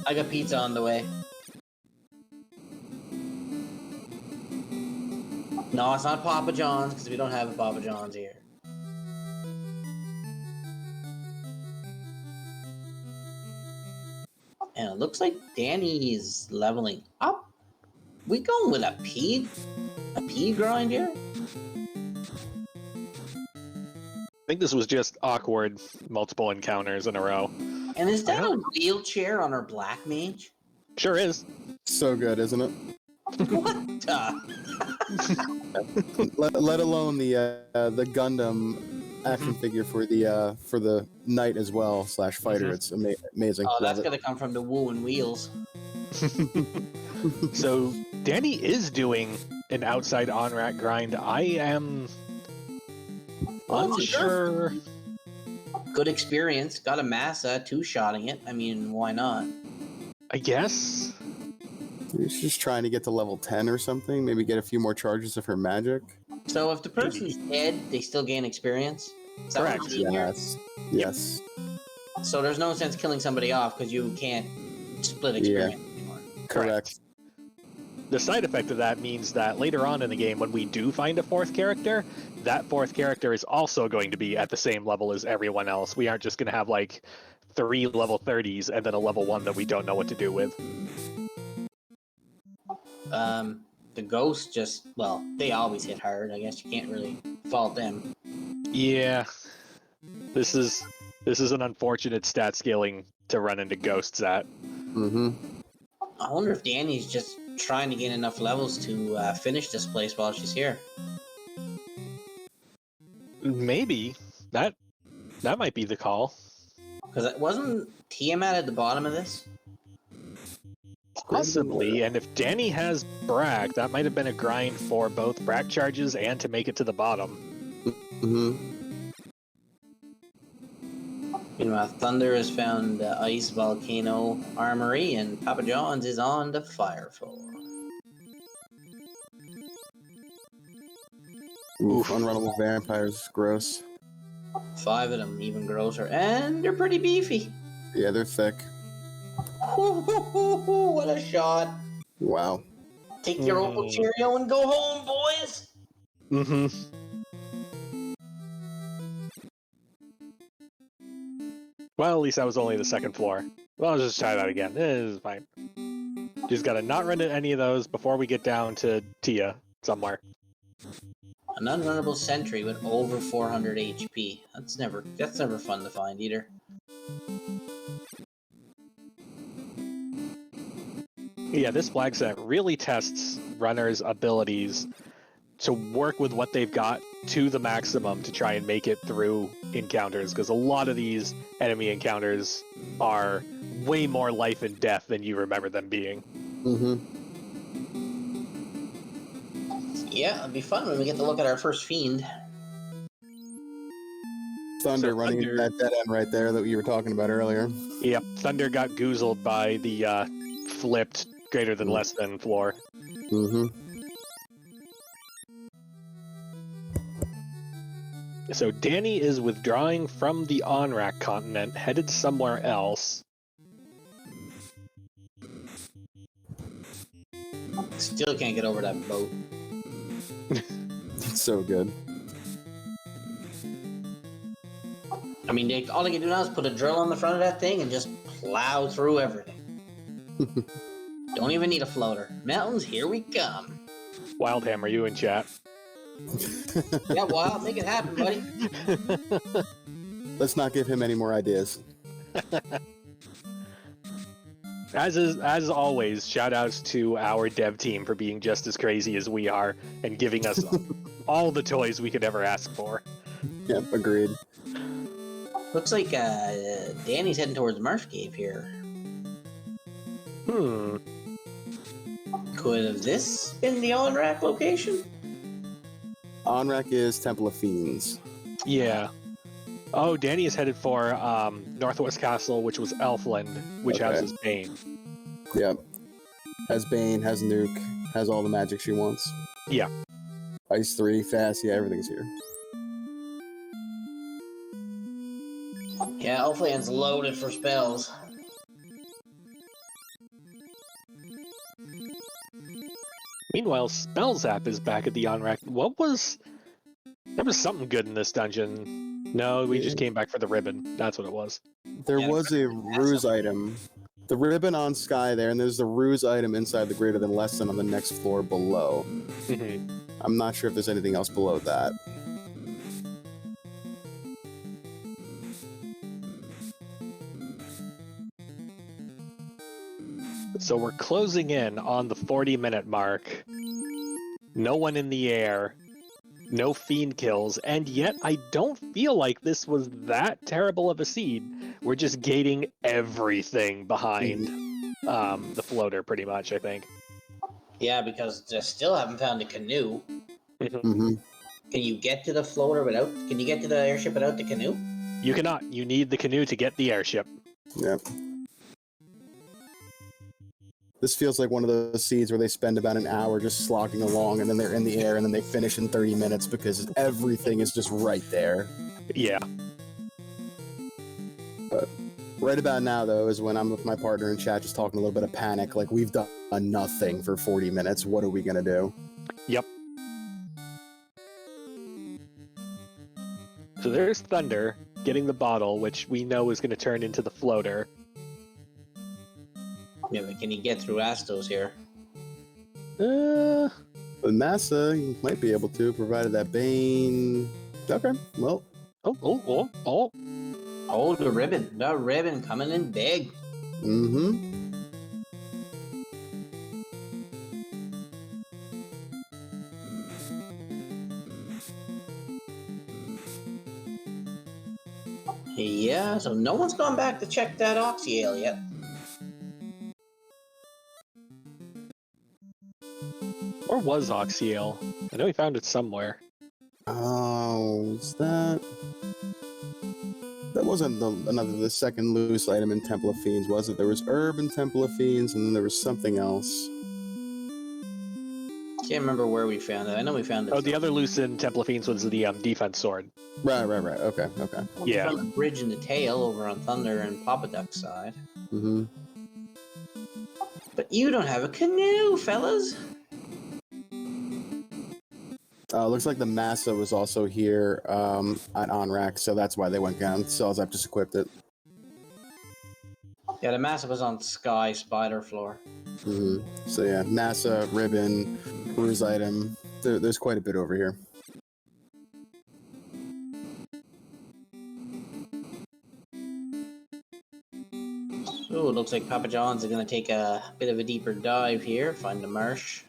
I got pizza on the way. No, it's not Papa John's, because we don't have a Papa John's here. And it looks like Danny is leveling up. We going with a P grind here? I think this was just awkward multiple encounters in a row. And is that a wheelchair on our black mage? Sure is. So good, isn't it? What the? let alone the Gundam action figure for the knight as well / fighter. It's amazing. Oh, that's gonna come from the Woo and Wheels. So Danny is doing an outside on-rack grind. I am unsure. Good experience. Got a Massa, two-shotting it. I mean, why not? I guess. She's just trying to get to level 10 or something. Maybe get a few more charges of her magic. So if the person's dead, they still gain experience? Is that what Correct. I'm seeing here? Yes. So there's no sense killing somebody off because you can't split experience anymore. Correct. The side effect of that means that later on in the game, when we do find a fourth character, that fourth character is also going to be at the same level as everyone else. We aren't just going to have like 3 level 30s and then a level 1 that we don't know what to do with. The ghosts just, well, they always hit hard. I guess you can't really fault them. Yeah. This is an unfortunate stat scaling to run into ghosts at. I wonder if Danny's just trying to gain enough levels to finish this place while she's here. Maybe. That might be the call. Because it wasn't Tiamat at the bottom of this? Possibly, and if Danny has Brack, that might have been a grind for both Brack charges and to make it to the bottom. Meanwhile, Thunder has found Ice Volcano Armory, and Papa John's is on the fire floor. Oof, unrunnable vampires, gross. 5 of them, even grosser, and they're pretty beefy. Yeah, they're thick. What a shot! Wow. Take your Opal Cheerio and go home, boys! Well, at least that was only the second floor. Well, I'll just try that again. It is fine. Just gotta not run into any of those before we get down to Tia somewhere. An unrunnable sentry with over 400 HP. That's never fun to find either. Yeah, this flag set really tests runners' abilities to work with what they've got to the maximum to try and make it through encounters, because a lot of these enemy encounters are way more life and death than you remember them being. Yeah, it'll be fun when we get to look at our first fiend. Thunder running into that dead end right there that you were talking about earlier. Yep, Thunder got goozled by the flipped greater than less than floor. So Danny is withdrawing from the Onrak continent, headed somewhere else. Still can't get over that boat. It's so good. I mean, all they can do now is put a drill on the front of that thing and just plow through everything. Don't even need a floater. Mountains, here we come. Wildhammer, you in chat? Yeah, well, make it happen, buddy. Let's not give him any more ideas. As always, shout outs to our dev team for being just as crazy as we are and giving us all the toys we could ever ask for. Yep, agreed. Looks like Danny's heading towards Murph Cave here. Could have this been the on-rack location? Onrak is Temple of Fiends. Yeah. Oh, Danny is headed for Northwest Castle, which was Elfland, which Okay. houses Bane. Yep. Has Bane, has Nuke, has all the magic she wants. Yeah. Ice 3, Fast, yeah, everything's here. Yeah, Elfland's loaded for spells. Meanwhile, Spellzap is back at the Onrak. There was something good in this dungeon. No, we just came back for the ribbon. That's what it was. There Yeah, was a ruse item. The ribbon on Sky there, and there's the ruse item inside the greater than lesson on the next floor below. I'm not sure if there's anything else below that. So we're closing in on the 40-minute mark. No one in the air. No fiend kills. And yet, I don't feel like this was that terrible of a seed. We're just gating everything behind the floater, pretty much, I think. Yeah, because they still haven't found a canoe. Mm-hmm. Can you get to the floater without... Can you get to the airship without the canoe? You cannot. You need the canoe to get the airship. Yep. This feels like one of those seeds where they spend about an hour just slogging along, and then they're in the air, and then they finish in 30 minutes because everything is just right there. Yeah. But right about now, though, is when I'm with my partner in chat just talking a little bit of panic. Like, we've done nothing for 40 minutes. What are we going to do? Yep. So there's Thunder getting the bottle, which we know is going to turn into the floater. Yeah, but can you get through Astos here? But NASA might be able to, provided that Bane... Okay, well... Oh. Oh, the ribbon. The ribbon coming in big. Mm-hmm. Yeah, so no one's gone back to check that Oxyale yet. Or was Oxyale? I know he found it somewhere. Oh, is that... That wasn't the second loose item in Temple of Fiends, was it? There was Herb in Temple of Fiends, and then there was something else. Can't remember where we found it. I know we found it. Oh, the other loose in Temple of Fiends was the defense sword. Right. Okay. We Yeah. found the bridge in the tail over on Thunder and Poppa Duck's side. Mm-hmm. But you don't have a canoe, fellas. Looks like the Massa was also here at Onrak, so that's why they went down. Cells just equipped it. Yeah, the massive was on Sky Spider floor. Mm-hmm. So yeah, NASA, Ribbon, Cruise item. There's quite a bit over here. So it looks like Papa John's are going to take a bit of a deeper dive here, find the marsh.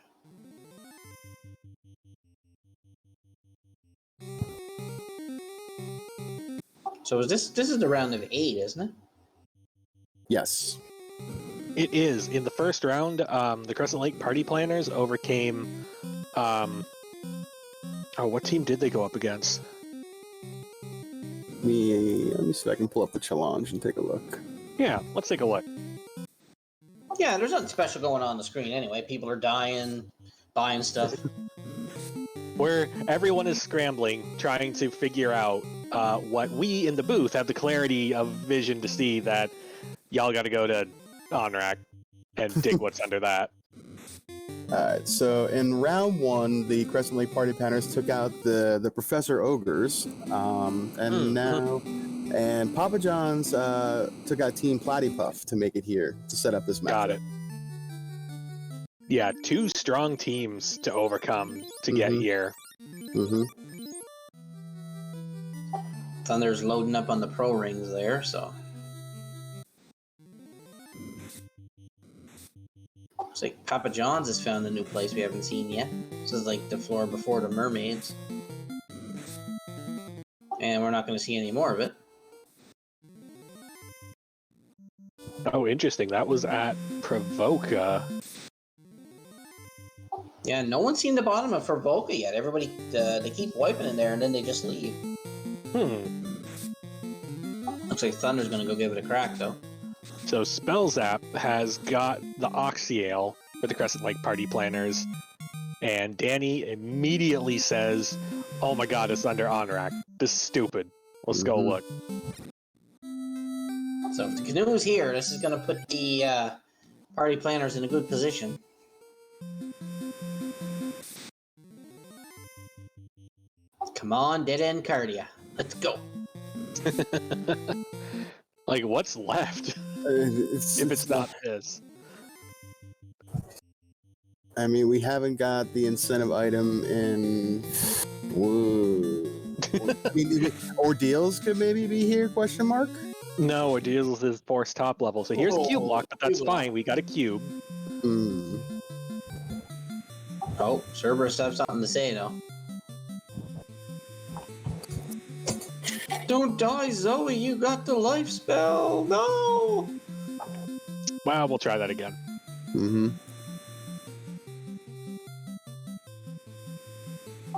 So this is the round of 8, isn't it? Yes. It is. In the first round, the Crescent Lake party planners overcame... what team did they go up against? Let me see if I can pull up the challenge and take a look. Yeah, let's take a look. Yeah, there's nothing special going on the screen anyway. People are dying, buying stuff. where everyone is scrambling, trying to figure out what we in the booth have the clarity of vision to see that y'all got to go to Onrak and dig what's under that. Alright, so in round 1, the Crescent Lake Party Planners took out the Professor Ogres, and Papa John's took out Team Platypuff to make it here, to set up this match. Got it. Yeah, 2 strong teams to overcome to get here. Mm-hmm. Thunder's loading up on the pro rings there, so. Looks like Papa John's has found a new place we haven't seen yet. This is like the floor before the mermaids. And we're not going to see any more of it. Oh, interesting. That was at Provoca. Yeah, no one's seen the bottom of Provoca yet. Everybody, they keep wiping in there and then they just leave. Looks like Thunder's going to go give it a crack, though. So Spellzap has got the Oxyale for the Crescent Lake Party Planners, and Danny immediately says, "Oh my god, it's under Onrak. This is stupid. Let's go look." So if the canoe's here, this is going to put the Party Planners in a good position. Come on, dead end Cardia. Let's go. Like, what's left if it's not this? I mean, we haven't got the incentive item in. Whoa. Ordeals could maybe be here? Question mark. No, Ordeals is force top level. So here's a cube block, but that's fine. We got a cube. Oh, Cerberus has something to say, though. Don't die, Zoe! You got the life spell! No! Well, we'll try that again.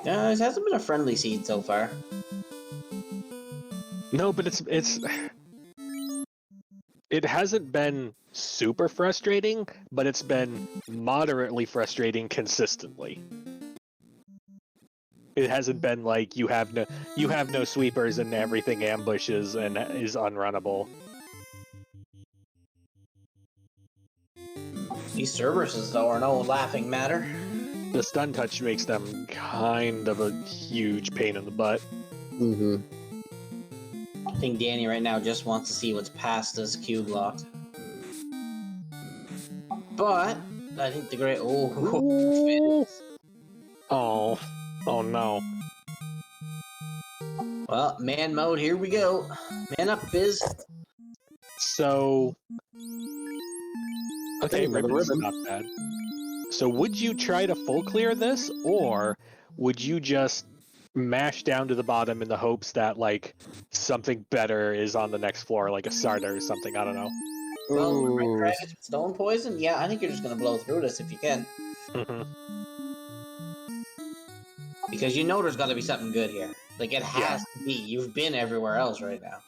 Yeah, it hasn't been a friendly seed so far. No, but it hasn't been super frustrating, but it's been moderately frustrating consistently. It hasn't been like you have no sweepers and everything ambushes and is unrunnable. These Cerberuses, though, are no laughing matter. The stun touch makes them kind of a huge pain in the butt. I think Danny right now just wants to see what's past this cube lock. But I think the great Oh no. Well, man mode, here we go. Man up, Fizz. So okay, ribbon's not bad. So would you try to full clear this, or would you just mash down to the bottom in the hopes that like something better is on the next floor, like a Sarda or something? I don't know. Well, Red Dragons with stone poison? Yeah, I think you're just gonna blow through this if you can. Because you know there's gotta be something good here. Like, it has to be. You've been everywhere else right now.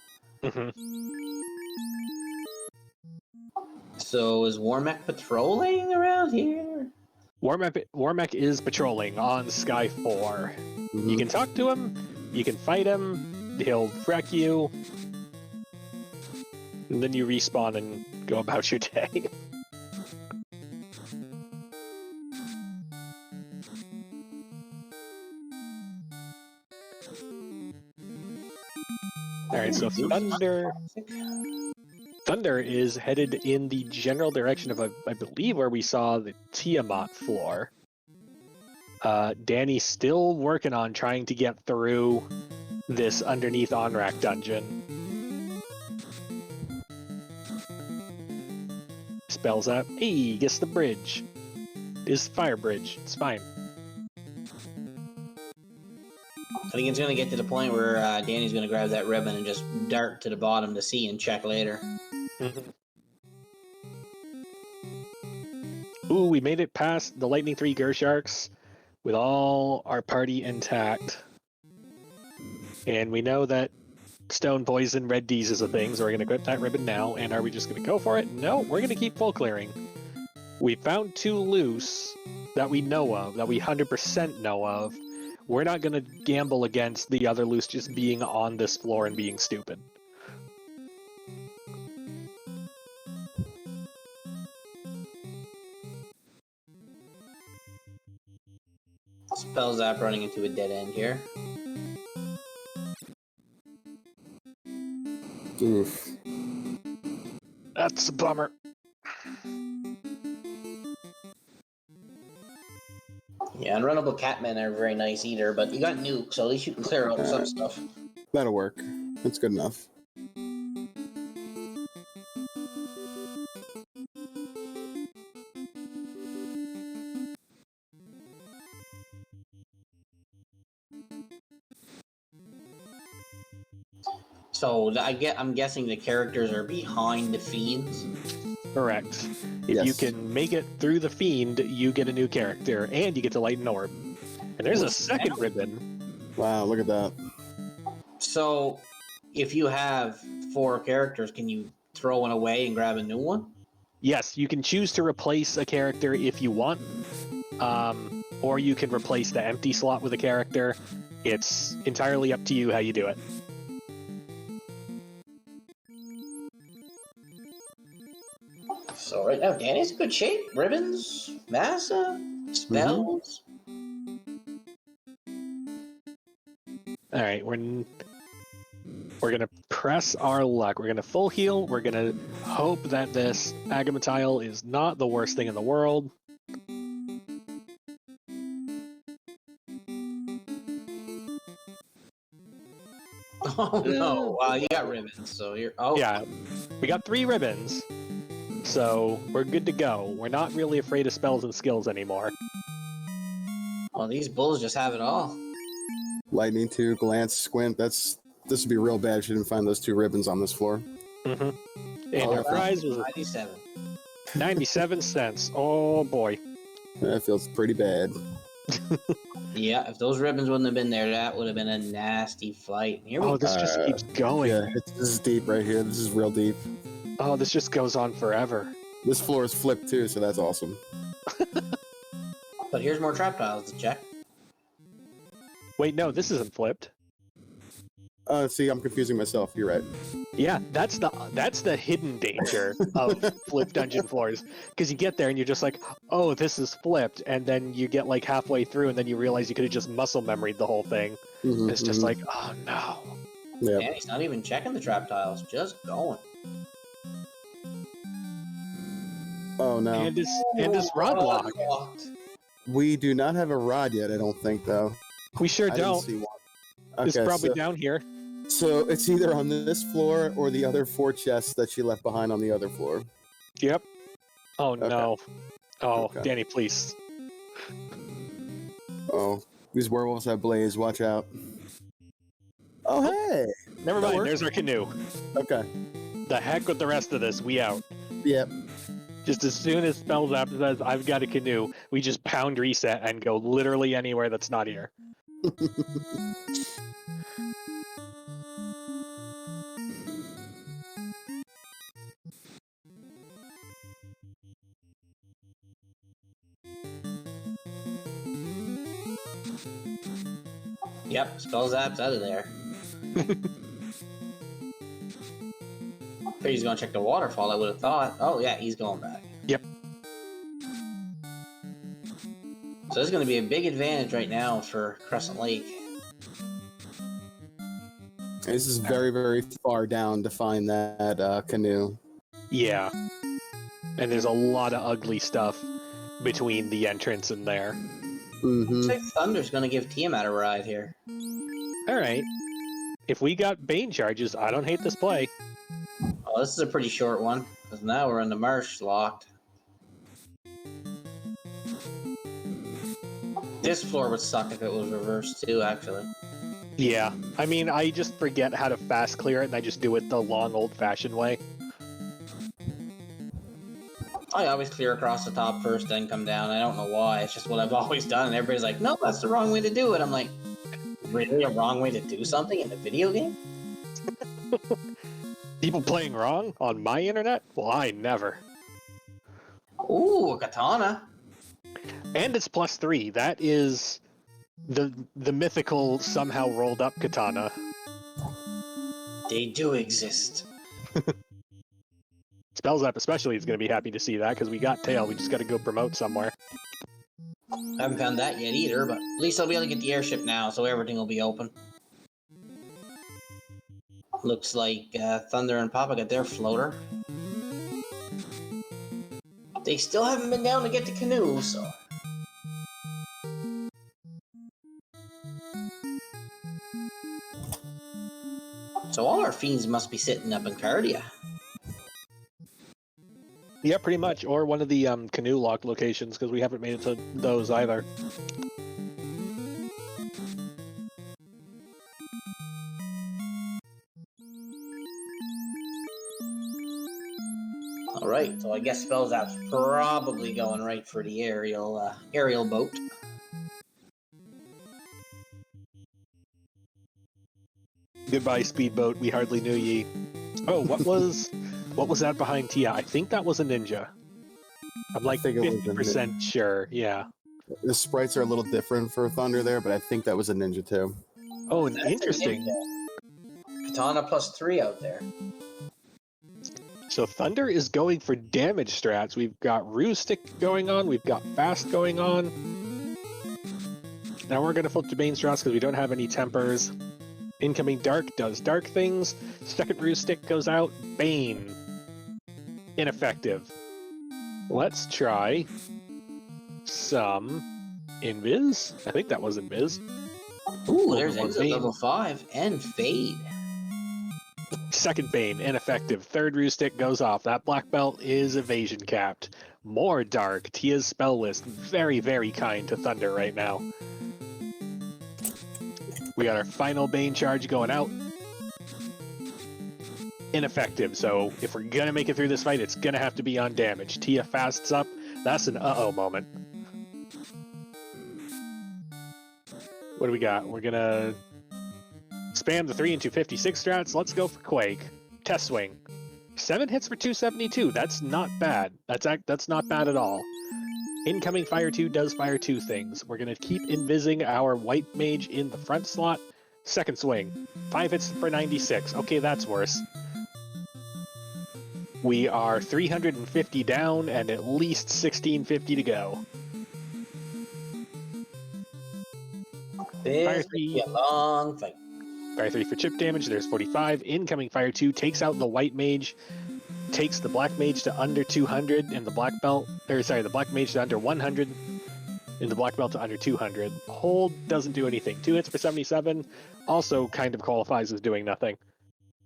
So, is Warmech patrolling around here? Warmech is patrolling on Sky 4. You can talk to him, you can fight him, he'll wreck you, and then you respawn and go about your day. Alright, so Thunder is headed in the general direction of, I believe, where we saw the Tiamat floor. Danny's still working on trying to get through this underneath Onrak dungeon. Spells up. Hey, gets the bridge. It's fire bridge. It's fine. I think it's going to get to the point where Danny's going to grab that ribbon and just dart to the bottom to see and check later. Ooh, we made it past the Lightning 3 Gersharks with all our party intact. And we know that Stone Poison Red D's is a thing, so we're going to grip that ribbon now. And are we just going to go for it? No, we're going to keep full clearing. We found 2 loose that we know of, that we 100% know of. we're not going to gamble against the other loose just being on this floor and being stupid. Spell Zap running into a dead end here. Oof. That's a bummer. Yeah, unrunnable Catmen are very nice either, but you got Nuke, so at least you can clear out some stuff. That'll work. That's good enough. So I'm guessing the characters are behind the fiends. Correct. If you can make it through the fiend, you get a new character, and you get to light an orb. And there's a second ribbon. Wow, look at that. So, if you have 4 characters, can you throw one away and grab a new one? Yes, you can choose to replace a character if you want, or you can replace the empty slot with a character. It's entirely up to you how you do it. So right now, Danny's in good shape. Ribbons, Massa, spells. All right, we're gonna press our luck. We're gonna full heal. We're gonna hope that this Agamatile is not the worst thing in the world. Oh no! Wow, you got ribbons, so you're. Oh Yeah, we got 3 ribbons, so we're good to go. We're not really afraid of spells and skills anymore. Well, these bulls just have it all. Lightning 2, glance, squint. This would be real bad if you didn't find those 2 ribbons on this floor. And our prize was 97. 97 cents. Oh boy. That feels pretty bad. Yeah, if those ribbons wouldn't have been there, that would have been a nasty fight. Here we go. This just keeps going. Yeah, this is deep right here. This is real deep. Oh, this just goes on forever. This floor is flipped too, so that's awesome. But here's more trap tiles to check. Wait, no, this isn't flipped. See, I'm confusing myself. You're right. Yeah, that's the hidden danger of flipped dungeon floors. Because you get there and you're just like, oh, this is flipped, and then you get like halfway through, and then you realize you could have just muscle memoried the whole thing. It's just like, oh no. Yeah. Danny's not even checking the trap tiles, just going. Oh no. And this rod block. We do not have a rod yet. I don't think though. We sure I didn't don't. see one. It's probably down here. So it's either on this floor or the other 4 chests that she left behind on the other floor. Yep. Oh no. Oh, Okay. Danny, please. Oh, these werewolves have blaze. Watch out. Oh, hey. Never That mind. works. There's our canoe. Okay. The heck with the rest of this. We out. Yep. Just as soon as Spells App says, I've got a canoe, we just pound reset and go literally anywhere that's not here. Yep, Spell Zap's out of there. He's gonna check the waterfall, I would have thought. Oh yeah, he's going back. Yep. So this is gonna be a big advantage right now for Crescent Lake. This is very, very far down to find that canoe. Yeah. And there's a lot of ugly stuff between the entrance and there. Mm-hmm. Looks like Thunder's gonna give Tiamat a ride here. Alright. If we got Bane charges, I don't hate this play. Oh, this is a pretty short one, because now we're in the marsh locked. This floor would suck if it was reversed too, actually. Yeah. I mean, I just forget how to fast clear it, and I just do it the long old-fashioned way. I always clear across the top first, then come down. I don't know why. It's just what I've always done. And everybody's like, no, that's the wrong way to do it. I'm like, really a wrong way to do something in a video game? People playing wrong on my internet? Well, I never. Ooh, a katana. And it's +3. That is The mythical somehow rolled up katana. They do exist. Spells Up especially is going to be happy to see that because we got Tail. We just got to go promote somewhere. I haven't found that yet either, but at least I'll be able to get the airship now, so everything will be open. Looks like Thunder and Poppa got their floater. They still haven't been down to get the canoe, so... So all our fiends must be sitting up in Cardia. Yeah, pretty much. Or one of the canoe lock locations because we haven't made it to those either. Alright, so I guess Spells App's probably going right for the aerial boat. Goodbye, speedboat. We hardly knew ye. Oh, what was that behind Tia? I think that was a ninja. I'm like 50% sure. Yeah. The sprites are a little different for Thunder there, but I think that was a ninja too. Oh, and That's interesting. Katana +3 out there. So Thunder is going for damage strats. We've got Ruse Stick going on. We've got Fast going on. Now we're going to flip to Bane strats because we don't have any tempers. Incoming Dark does dark things. Second Ruse Stick goes out. Bane. Ineffective. Let's try some Invis. I think that was Invis. Ooh, there's Level exit Bane. level 5 and Fade. Second Bane, ineffective. Third Ruse Stick goes off. That black belt is evasion capped. More Dark. Tia's spell list. Very, very kind to Thunder right now. We got our final Bane charge going out. Ineffective, so if we're gonna make it through this fight, it's gonna have to be on damage. Tia fasts up. That's an uh-oh moment. What do we got? We're gonna spam the 3 and 256 strats. Let's go for Quake. Test swing. 7 hits for 272. That's not bad. That's not bad at all. Incoming Fire 2 does Fire 2 things. We're going to keep invising our White Mage in the front slot. Second swing. 5 hits for 96. Okay, that's worse. We are 350 down and at least 1650 to go. This will be a long fight. Fire 3 for chip damage, there's 45. Incoming Fire 2 takes out the White Mage, takes the Black Mage to under 200, and the Black Belt, or sorry, the Black Mage to under 100, and the Black Belt to under 200. Hold doesn't do anything. 2 hits for 77, also kind of qualifies as doing nothing.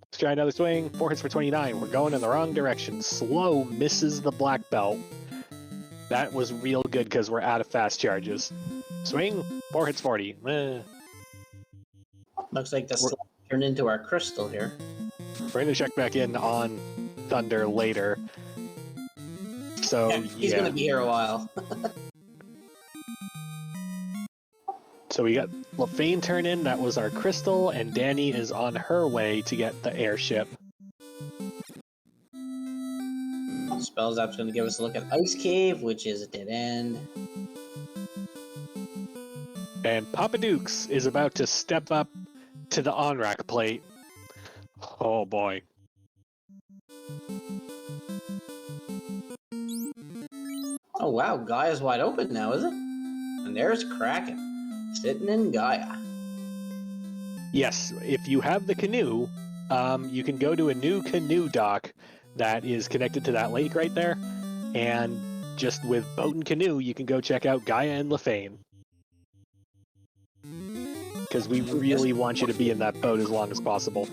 Let's try another swing. 4 hits for 29. We're going in the wrong direction. Slow misses the Black Belt. That was real good because we're out of fast charges. Swing, 4 hits 40. Looks like this turned into our crystal here. We're going to check back in on Thunder later. So, yeah. He's going to be here a while. So we got LaFane turn in, that was our crystal, and Danny is on her way to get the airship. Spells App's going to give us a look at Ice Cave, which is a dead end. And Papa Dukes is about to step up to the on-rack plate. Oh boy. Oh wow, Gaia's wide open now, is it? And there's Kraken, sitting in Gaia. Yes, if you have the canoe, you can go to a new canoe dock that is connected to that lake right there, and just with boat and canoe, you can go check out Gaia and LaFane. Because we really want you to be in that boat as long as possible.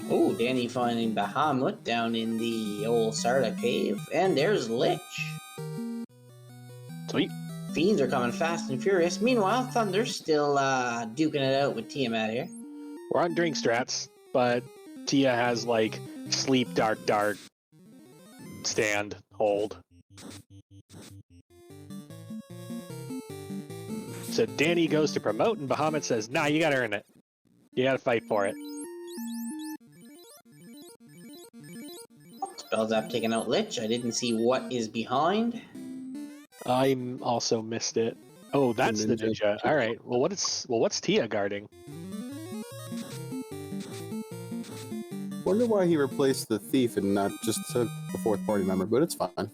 Oh, Danny finding Bahamut down in the old Sarda cave. And there's Lich. Sweet. Fiends are coming fast and furious. Meanwhile, Thunder's still duking it out with Tiamat here. We're on drink strats, but Tia has like sleep, dark, stand, hold. So Danny goes to promote, and Bahamut says, nah, you gotta earn it. You gotta fight for it. Spells App taking out Lich. I didn't see what is behind. I also missed it. Oh, that's the ninja. ninja. All right. Well, what's Tia guarding? Wonder why he replaced the thief and not just took the fourth party member, but it's fine.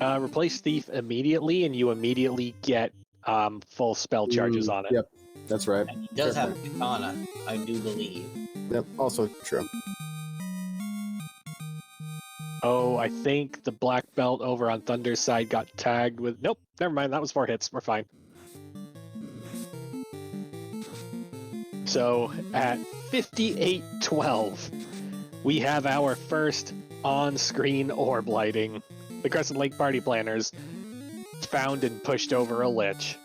Replace thief immediately, and you immediately get full spell charges on it. Yep, that's right. And he does have a katana, I do believe. Yep, also true. Oh, I think the black belt over on Thunder's side got tagged with... Nope, never mind. That was 4 hits. We're fine. So, at 58-12, we have our first on-screen orb lighting. The Crescent Lake Party Planners found and pushed over a lich.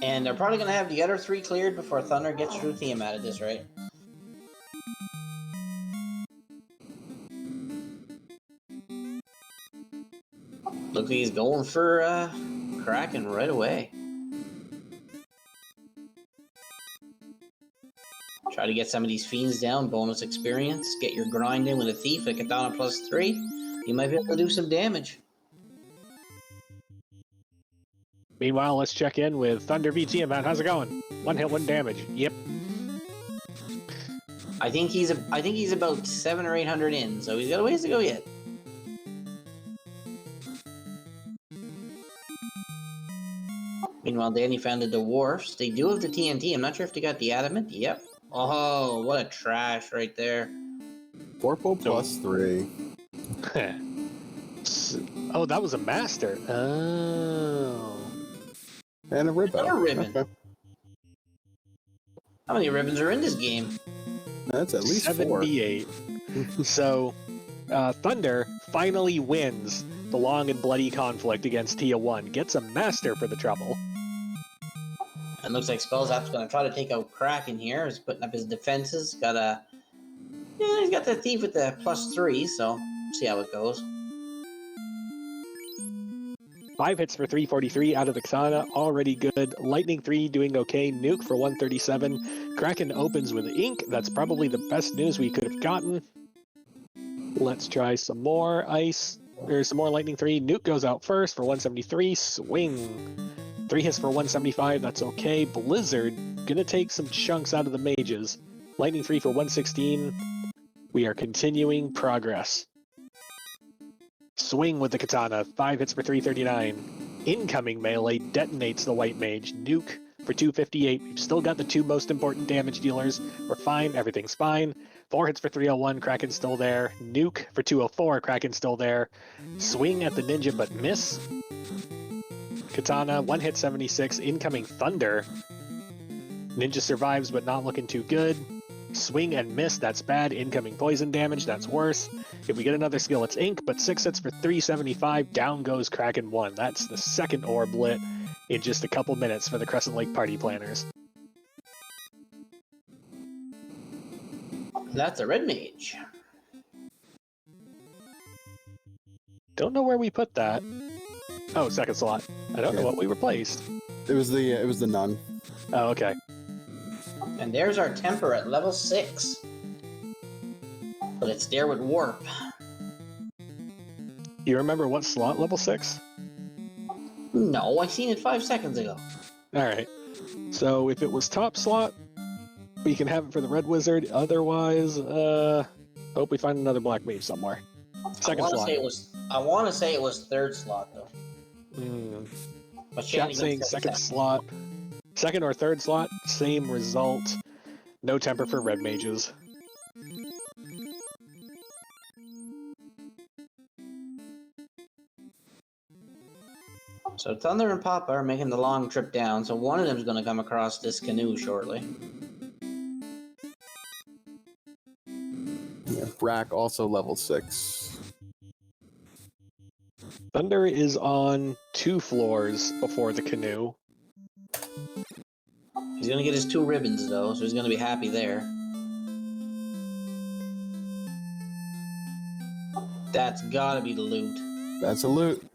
And they're probably going to have the other 3 cleared before Thunder gets through Tiamat at this rate. Look, he's going for Kraken right away. Try to get some of these fiends down, bonus experience. Get your grind in with a thief, a katana +3. You might be able to do some damage. Meanwhile, let's check in with Thunder v Tiamat. How's it going? 1 hit, 1 damage. Yep. I think he's about 700 or 800 in, so he's got a ways to go yet. Meanwhile, Danny found the dwarfs. They do have the TNT. I'm not sure if they got the adamant. Yep. Oh, what a trash right there. Corpo +3. Oh, that was a master. Oh. And a ribbon. Another ribbon. Okay. How many ribbons are in this game? That's at least 78. So, Thunder finally wins the long and bloody conflict against Tia 1. Gets a master for the trouble. And looks like Spellzap's going to try to take out Kraken here. He's putting up his defenses. He's got the thief with the +3, so see how it goes. 5 hits for 343 out of the katana, already good. Lightning 3 doing okay. Nuke for 137. Kraken opens with ink. That's probably the best news we could have gotten. Let's try some more ice. There's some more lightning 3. Nuke goes out first for 173. Swing. 3 hits for 175. That's okay. Blizzard gonna take some chunks out of the mages. Lightning 3 for 116. We are continuing progress. Swing with the katana, 5 hits for 339. Incoming melee detonates the white mage. Nuke for 258. We've still got the 2 most important damage dealers. We're fine, everything's fine. 4 hits for 301, Kraken's still there. Nuke for 204, Kraken's still there. Swing at the ninja but miss. Katana, 1 hit 76, incoming thunder. Ninja survives but not looking too good. Swing and miss, that's bad. Incoming poison damage, that's worse. If we get another skill, it's ink, but 6 hits for 375, down goes Kraken 1. That's the second orb lit in just a couple minutes for the Crescent Lake Party Planners. That's a red mage. Don't know where we put that. Oh, second slot. I don't know what we replaced. It was the nun. Oh, okay. And there's our temper at level 6. But it's there with warp. You remember what slot level 6? No, I seen it 5 seconds ago. Alright. So if it was top slot, we can have it for the red wizard. Otherwise, hope we find another black mage somewhere. Second slot. I want to say it was third slot though. But Chat saying second slot. Second or third slot, same result. No temper for red mages. So Thunder and Poppa are making the long trip down, so one of them is going to come across this canoe shortly. Yeah, Brack also level 6. Thunder is on 2 floors before the canoe. He's going to get his 2 ribbons though, so he's going to be happy there. That's gotta be the loot. That's a loot.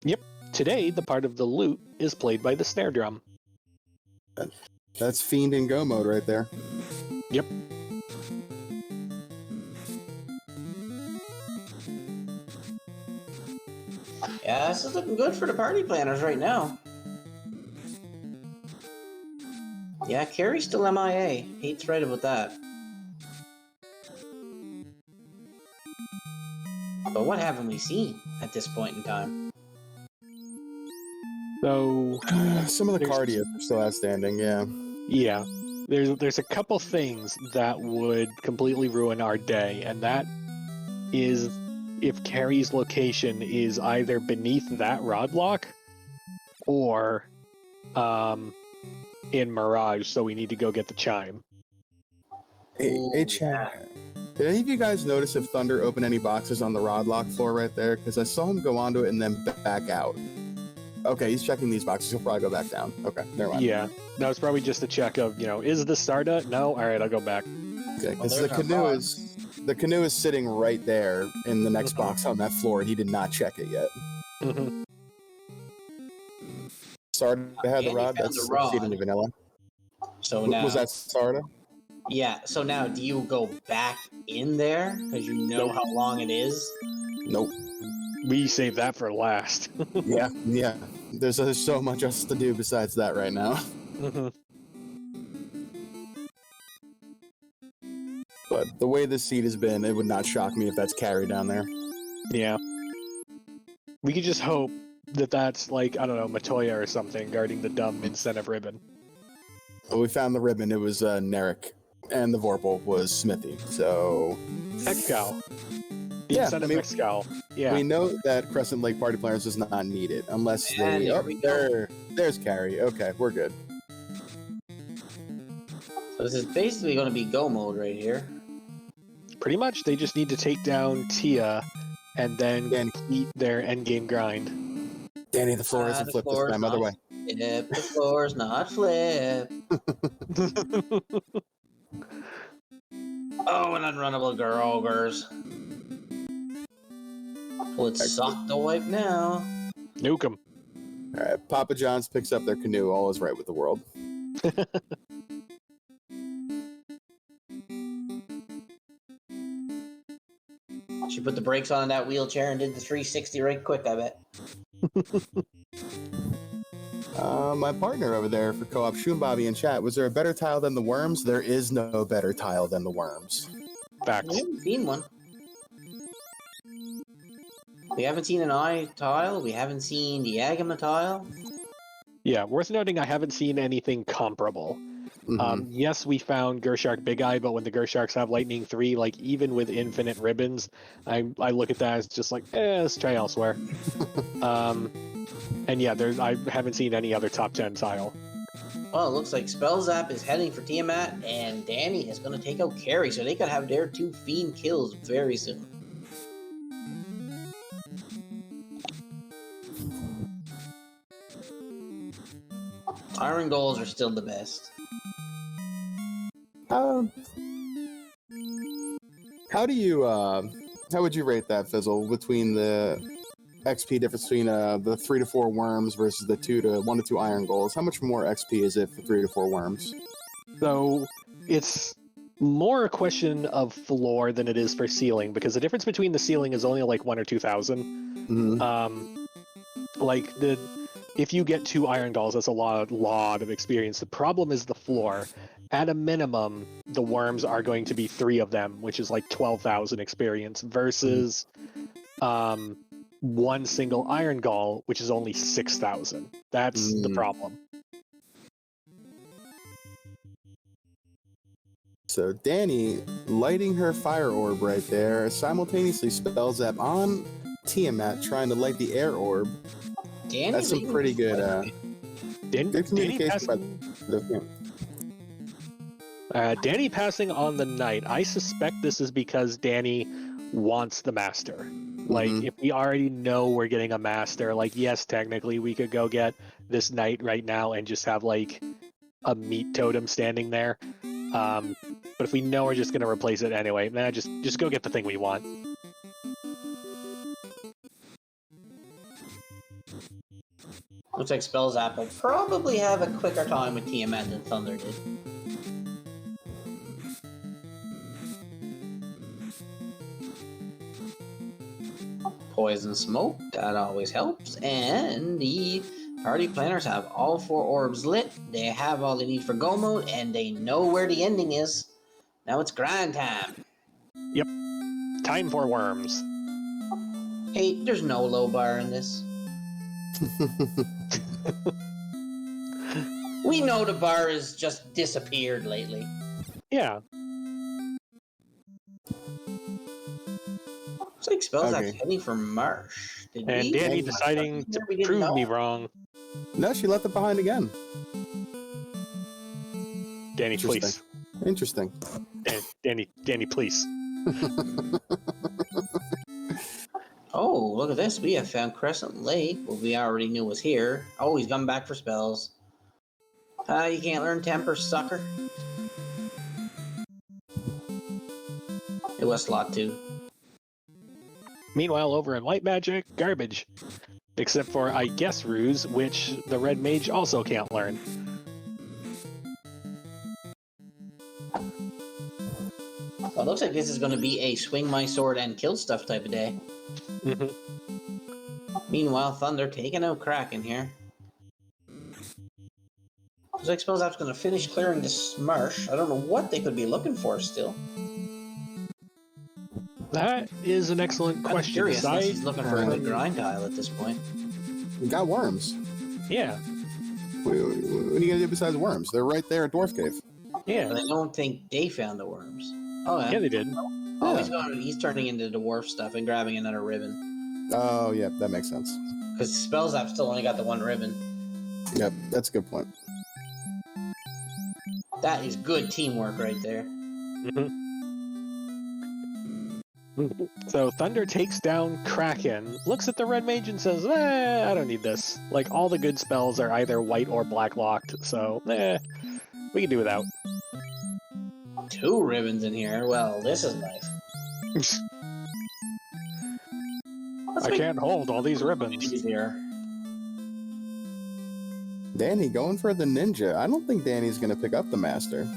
Yep. Today, the part of the loot is played by the snare drum. That's Fiend and Go mode right there. Yep. Yeah, this is looking good for the party planners right now. Yeah, Carrie's still MIA. Hate's right about that. But what haven't we seen at this point in time? So Some of the There's- cardio are still outstanding, yeah. yeah, there's a couple things that would completely ruin our day, and that is if Carrie's location is either beneath that rod block or in Mirage, so we need to go get the chime. Hey, Chad. Did any of you guys notice if Thunder opened any boxes on the rod lock floor right there? Because I saw him go onto it and then back out. Okay, he's checking these boxes. He'll probably go back down. Okay, never mind. Yeah, that was probably just a check of, is this Starda? No? Alright, I'll go back. Okay, Well, because there's our box. the canoe is sitting right there in the next box on that floor, and he did not check it yet. Mm-hmm. Sarda had the Andy rod. found That's the rod. exceedingly vanilla. So now, Was that Sarda? yeah. So now, do you go back in there because you know Nope. how long it is? Nope. We saved that for last. Yeah. There's so much else to do besides that right now. Mm-hmm. But the way this seed has been, it would not shock me if that's carry down there. Yeah. We could just hope that that's like, I don't know, Matoya or something guarding the dumb incentive ribbon. Well, we found the ribbon. It was Nerek, and the Vorpal was Smithy. So Excal. The Yeah, incentive I mean, Excal. Yeah. we know that Crescent Lake Party Planners does not need it unless And they. there Oh, we go. there's carry. Okay, we're good. So this is basically going to be go mode right here. Pretty much, they just need to take down Tia and then Danny. complete their endgame grind. Danny, the floor isn't The flipped this floor is time. Other not way. Flip. The floor's not flip. Oh, an unrunnable ogres. Let's suck the wipe now. Nuke 'em. All right, Papa John's picks up their canoe. All is right with the world. She put the brakes on that wheelchair and did the 360 right quick, I bet. My partner over there for co-op, Bobby in chat. Was there a better tile than the worms? There is no better tile than the worms. Facts. We haven't seen one. We haven't seen an eye tile. We haven't seen the Agama tile. Yeah, worth noting, I haven't seen anything comparable. Mhm. Yes, we found Gershark Big Eye, but when the Gersharks have Lightning 3, like, even with infinite ribbons, I look at that as just like, let's try elsewhere. And yeah, I haven't seen any other top 10 tile. Well, it looks like Spellzap is heading for Tiamat, and Danny is going to take out Carrie, so they could have their 2 Fiend kills very soon. Iron Goals are still the best. How do you how would you rate that, Fizzle, between the XP difference between the 3 to 4 worms versus the 1 to 2 iron goals? How much more XP is it for 3 to 4 worms? So it's more a question of floor than it is for ceiling, because the difference between the ceiling is only like 1 or 2,000. Mm-hmm. If you get 2 iron dolls, that's a lot of experience. The problem is the floor. At a minimum, the worms are going to be 3 of them, which is like 12,000 experience, versus 1 single iron gall, which is only 6,000. That's the problem. So Danny lighting her fire orb right there, simultaneously spell zap on Tiamat, trying to light the air orb. Danny That's some pretty good good communication by the Danny passing on the knight. I suspect this is because Danny wants the master. Like, if we already know we're getting a master, like, yes, technically we could go get this knight right now and just have, like, a meat totem standing there. But if we know we're just going to replace it anyway, then just go get the thing we want. Looks like Spellzap will probably have a quicker time with Tiamat than Thunder did. poison smoke, that always helps. And the party planners have all 4 orbs lit. They have all they need for go mode, and they know where the ending is. Now it's grind time. Yep. Time for worms. Hey, there's no low bar in this. We know the bar has just disappeared lately. Yeah. Looks like Spell's Okay. actually heading for Marsh. Did And we? Danny Maybe. deciding to We didn't prove know. me wrong. No, she left it behind again. Danny, please. Interesting. Danny, please. Oh, look at this. We have found Crescent Lake, what we already knew was here. Oh, he's come back for spells. You can't learn Temper, sucker. It was slot 2. Meanwhile, over in White Magic, garbage. Except for, I guess, Ruse, which the Red Mage also can't learn. Well, it looks like this is going to be a swing my sword and kill stuff type of day. Mm-hmm. Meanwhile, Thunder taking out Kraken here. So I suppose that's going to finish clearing this Marsh. I don't know what they could be looking for still. That is an excellent I'm question. curious unless he's Side- looking for a good grind tile at this point. We got worms. Yeah, What are you gonna do besides worms? They're right there at Dwarf Cave. yeah, But I don't think they found the worms. Oh, yeah, yeah. they did. Oh, Yeah. he's turning into dwarf stuff and grabbing another ribbon. Oh, yeah, that makes sense. Because Spells App still only got the 1 ribbon. Yep, that's a good point. That is good teamwork right there. So Thunder takes down Kraken, looks at the Red Mage and says, I don't need this. Like, all the good spells are either white or black locked, so, we can do without. 2 ribbons in here. Well, this is nice. Let's I make can't hold all these ribbons. these here. Danny going for the ninja. I don't think Danny's gonna pick up the master.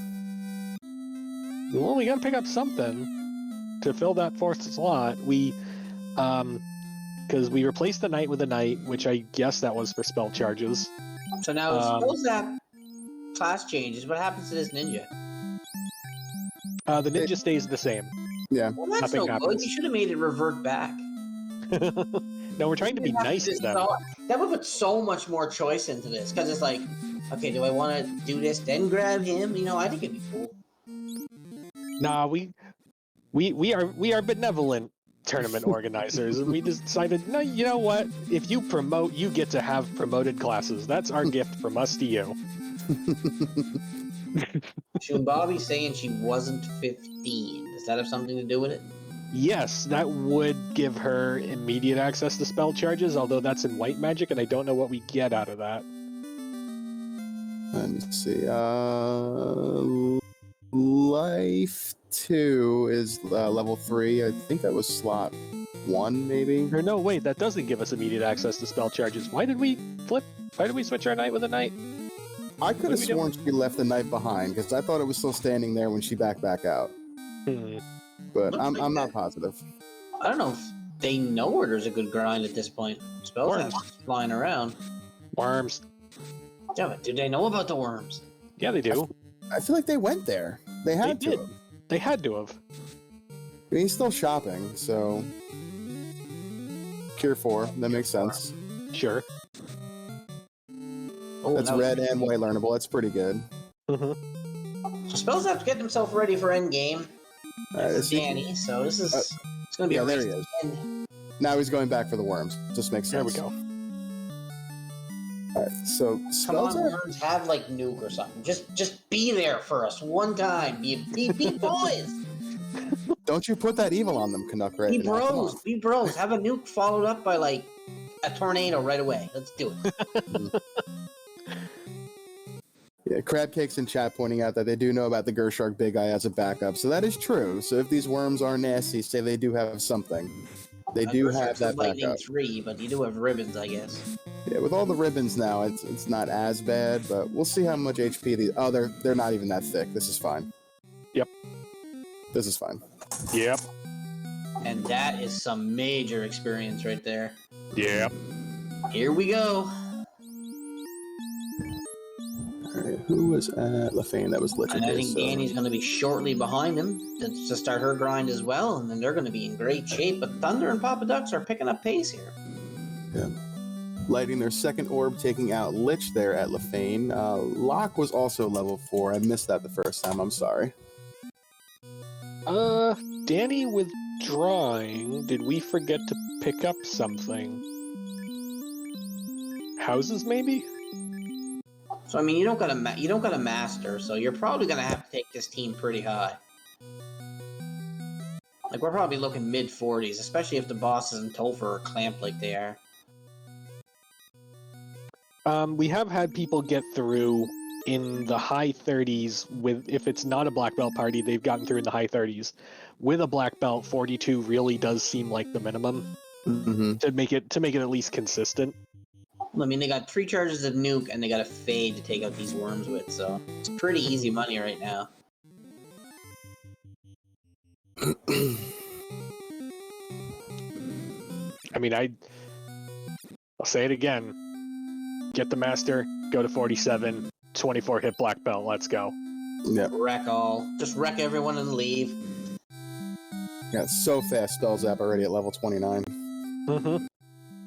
Well, we gotta pick up something to fill that 4th slot. We, because we replaced the knight with a knight, which I guess that was for spell charges. So now, suppose that class changes. What happens to this ninja? The ninja stays the same. Yeah. Well, that's Nothing no good. happens. You should have made it revert back. No, we're trying to be nice to them. That would put so much more choice into this, because it's like, okay, do I want to do this, then grab him? You know, I think it'd be cool. Nah, we are benevolent tournament organizers, and we decided, no, you know what? If you promote, you get to have promoted classes. That's our gift from us to you. Shumbabi saying she wasn't 15. Does that have something to do with it? Yes, that would give her immediate access to spell charges, although that's in white magic, and I don't know what we get out of that. Let me see. Life 2 is level 3. I think that was slot 1, maybe. Or no, wait, that doesn't give us immediate access to spell charges. Why did we flip? Why did we switch our knight with a knight? I could What have do we do? sworn she left the knight behind because I thought it was still standing there when she back out. But Looks like I'm not that. positive. I don't know if they know where there's a good grind at this point. Spells Worms. are flying around. Worms. Yeah, but do they know about the worms? Yeah, they do. I feel like they went there. They had They to. did. have. They had to have. I mean, he's still shopping, so Cure 4. That makes sense. Sure. Oh, That's that was- red and white learnable. That's pretty good. Mhm. So Spells have to get himself ready for endgame. Alright, This let's is see. Danny, so this is it's gonna be yeah, a there race he to is. the end. Now he's going back for the worms. Just makes There sense. we go. Alright, so Come spells on, are worms, have like nuke or something. Just be there for us one time. Be boys. Don't you put that evil on them, Canuck, right Be now. Come bros. on. Be bros. Have a nuke followed up by like a tornado right away. Let's do it. Yeah, Crab Cakes in chat pointing out that they do know about the Gershark Big Eye as a backup, so that is true. So if these worms are nasty, say they do have something. They do have Berserk's a that lightning backup. 3, but you do have ribbons, I guess. Yeah, with all the ribbons now, it's not as bad, but we'll see how much HP these. Oh, they're not even that thick. This is fine. Yep. This is fine. Yep. And that is some major experience right there. Yeah. Here we go. Alright, who was at Lafayne that was Lich? And I Okay, think so Danny's going to be shortly behind him to start her grind as well, and then they're going to be in great shape. But Thunder and Papa Ducks are picking up pace here. yeah. Lighting their second orb, taking out Lich there at Lafayne. Locke was also level 4. I missed that the first time. I'm sorry. Danny withdrawing. Did we forget to pick up something? Houses, maybe? So I mean, you don't got a master, so you're probably going to have to take this team pretty high. Like, we're probably looking mid-40s, especially if the bosses and Topher are clamped like they are. We have had people get through in the high 30s with, if it's not a black belt party, they've gotten through in the high 30s. With a black belt, 42 really does seem like the minimum Mm-hmm. to make it at least consistent. I mean, they got 3 charges of nuke, and they got a fade to take out these worms with, so it's pretty easy money right now. I mean, I'll say it again. Get the master, go to 47, 24 hit black belt, let's go. Yeah. Wreck all. Just wreck everyone and leave. Yeah, so fast spells up already at level 29. Mm-hmm.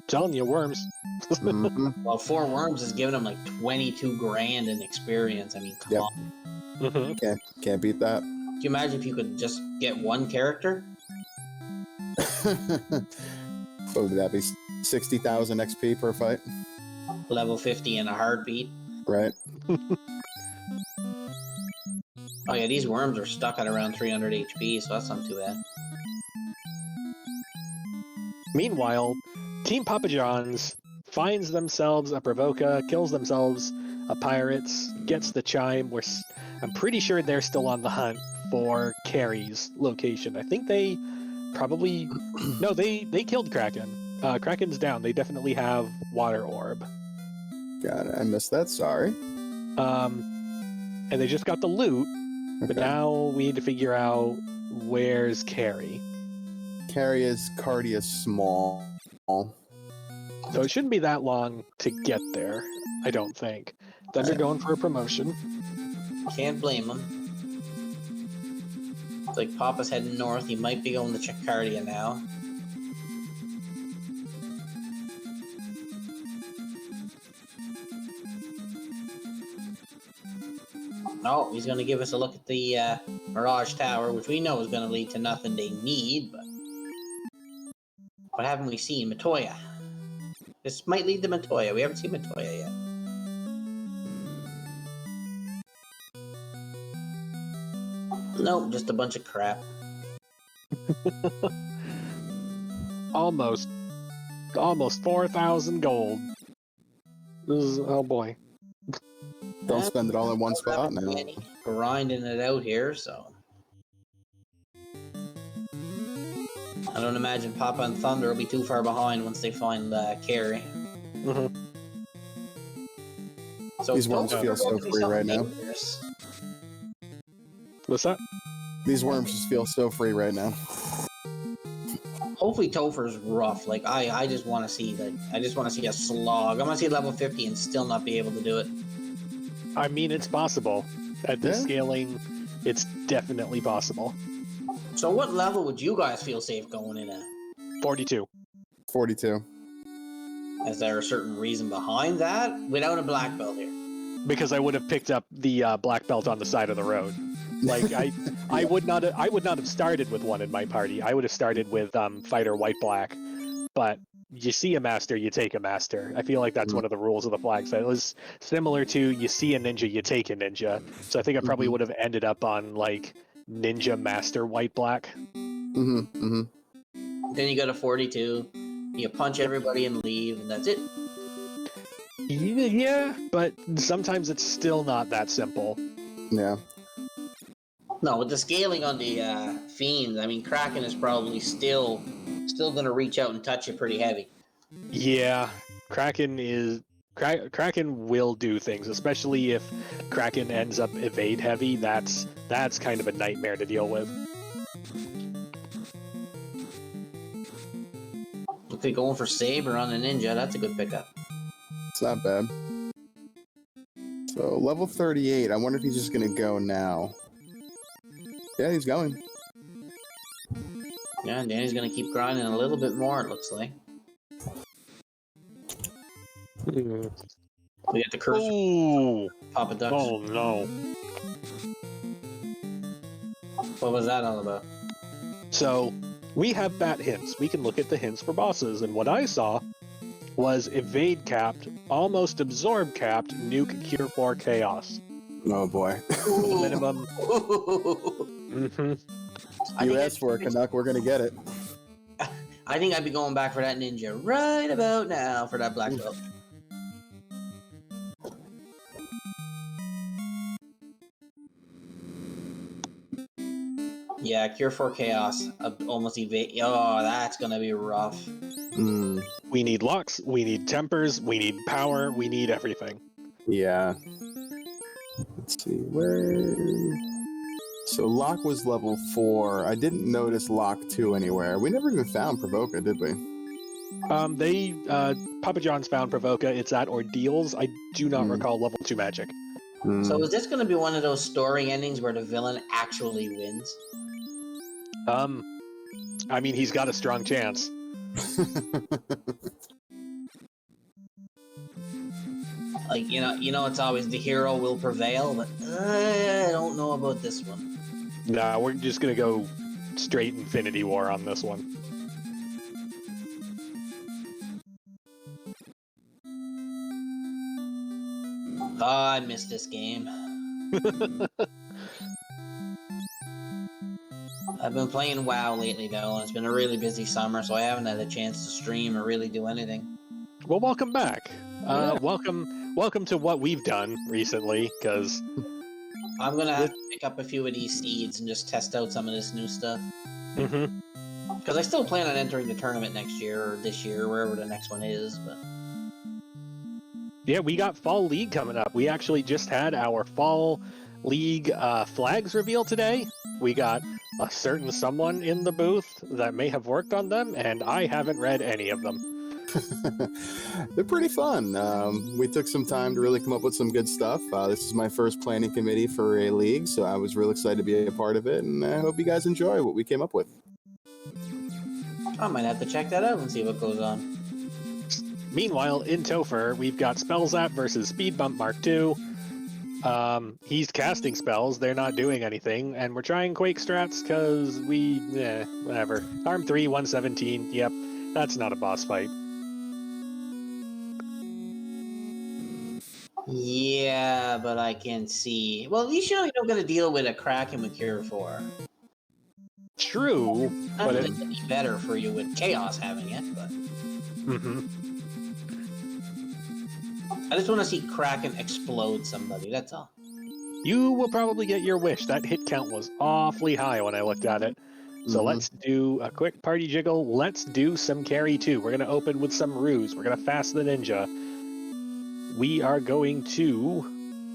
Telling you, worms. Mhm. Well, 4 worms is giving them like 22 grand in experience. I mean, come Yep. on. Mm-hmm. Can't beat that. Do you imagine if you could just get one character? What would that be? 60,000 XP per fight, Level 50 in a heartbeat. right? Oh yeah, these worms are stuck at around 300 HP, so that's not too bad. Meanwhile, Team Papa John's finds themselves a Provoca, kills themselves a Pirates, gets the Chime. I'm pretty sure they're still on the hunt for Carrie's location. I think they probably... No, they killed Kraken. Kraken's down. They definitely have Water Orb. Got it. I missed that. Sorry. And they just got the loot, but Okay. now we need to figure out where's Carrie. Carry is Cardia small. So it shouldn't be that long to get there, I don't think. Thunder going for a promotion. Can't blame him. It's like Papa's heading north. He might be going to Chicardia now. Oh, he's going to give us a look at the Mirage Tower, which we know is going to lead to nothing they need, but... What haven't we seen? Matoya. This might lead to Matoya. We haven't seen Matoya yet. Nope, just a bunch of crap. Almost 4,000 gold. This is, oh boy. Don't spend it all in one spot now. Grinding it out here, so... I don't imagine Poppa and Thunder will be too far behind once they find Carrie. Mm-hmm. So These worms Topher feel so will do free right something now. dangerous. What's that? These worms just feel so free right now. Hopefully Topher's rough. Like I just want to see a slog. I want to see level 50 and still not be able to do it. I mean, it's possible. At this Yeah. scaling, it's definitely possible. So what level would you guys feel safe going in at? 42. 42. Is there a certain reason behind that? Without a black belt here. Because I would have picked up the black belt on the side of the road. Like I would not have started with one in my party. I would have started with fighter white black. But you see a master, you take a master. I feel like that's one of the rules of the flag set. It was similar to you see a ninja, you take a ninja. So I think I probably would have ended up on like ninja master white black. Mm-hmm. Mm-hmm. Then you go to 42. You punch everybody and leave, and that's it. Yeah, but sometimes it's still not that simple. Yeah. No, with the scaling on the fiends, I mean, Kraken is probably still going to reach out and touch you pretty heavy. Yeah, Kraken will do things, especially if Kraken ends up evade heavy. That's kind of a nightmare to deal with. Okay, going for Saber on a Ninja. That's a good pickup. It's not bad. So, level 38. I wonder if he's just going to go now. Yeah, he's going. Yeah, and Danny's going to keep grinding a little bit more, it looks like. Hmm. We got the cursor. Ooh. Poppa Ducks. Oh, no. What was that all about? So, we have bat hints. We can look at the hints for bosses, and what I saw was evade capped, almost absorb capped, nuke cure 4 chaos. Oh, boy. For the minimum. You asked for it, Canuck. We're going to get it. I think I'd be going back for that Ninja right about now for that black belt. Yeah, Cure 4 Chaos. Almost evade. Oh, that's gonna be rough. Mm, We need locks, we need tempers, we need power, we need everything. yeah. Let's see, where... So Locke was level 4. I didn't notice Locke 2 anywhere. We never even found Provoca, did we? Papa John's found Provoca. It's at Ordeals. I do not Hmm. recall level 2 magic. Mm. So is this gonna be one of those story endings where the villain actually wins? I mean, he's got a strong chance. Like, you know, it's always the hero will prevail, but I don't know about this one. Nah, we're just gonna go straight Infinity War on this one. Oh, I missed this game. I've been playing WoW lately, though, and it's been a really busy summer, so I haven't had a chance to stream or really do anything. Well, welcome back. Yeah. Welcome to what we've done recently, because I'm gonna have to pick up a few of these seeds and just test out some of this new stuff. Because I still plan on entering the tournament next year, or this year, or wherever the next one is, but... yeah, we got Fall League coming up. We actually just had our Fall League flags reveal today. We got a certain someone in the booth that may have worked on them, and I haven't read any of them. They're pretty fun. We took some time to really come up with some good stuff. This is my first planning committee for a league, so I was real excited to be a part of it, and I hope you guys enjoy what we came up with. I might have to check that out and see what goes on. Meanwhile, in Topher, we've got Spell Zap versus Speed Bump Mark II. He's casting spells, they're not doing anything, and we're trying Quake strats because whatever. Arm 3, 117, yep, that's not a boss fight. Yeah, but I can see... Well, at least you know you don't gotta deal with a Kraken with Cure 4. True, Not but that it's any better for you with Chaos having it, but... I just want to see Kraken explode somebody, that's all. You will probably get your wish. That hit count was awfully high when I looked at it. So let's do a quick party jiggle. Let's do some carry too. We're going to open with some ruse. We're going to fast the ninja. We are going to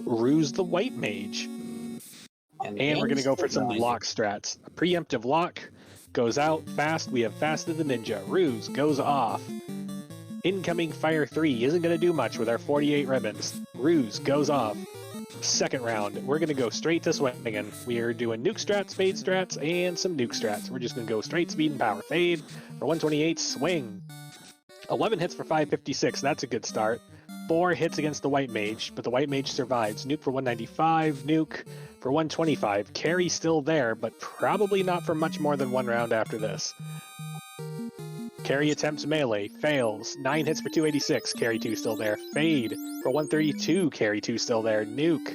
ruse the white mage. And we're going to go for some lock strats. A preemptive lock goes out fast. We have fasted the ninja. Ruse goes off. Incoming Fire 3 isn't going to do much with our 48 ribbons. Ruse goes off. Second round, we're going to go straight to swinging. We are doing nuke strats, fade strats, and some nuke strats. We're just going to go straight speed and power. Fade for 128, swing. 11 hits for 556, that's a good start. 4 hits against the white mage, but the white mage survives. Nuke for 195, nuke for 125. Carry still there, but probably not for much more than one round after this. Carry attempts melee, fails. 9 hits for 286, carry 2 still there. Fade for 132, carry 2 still there. Nuke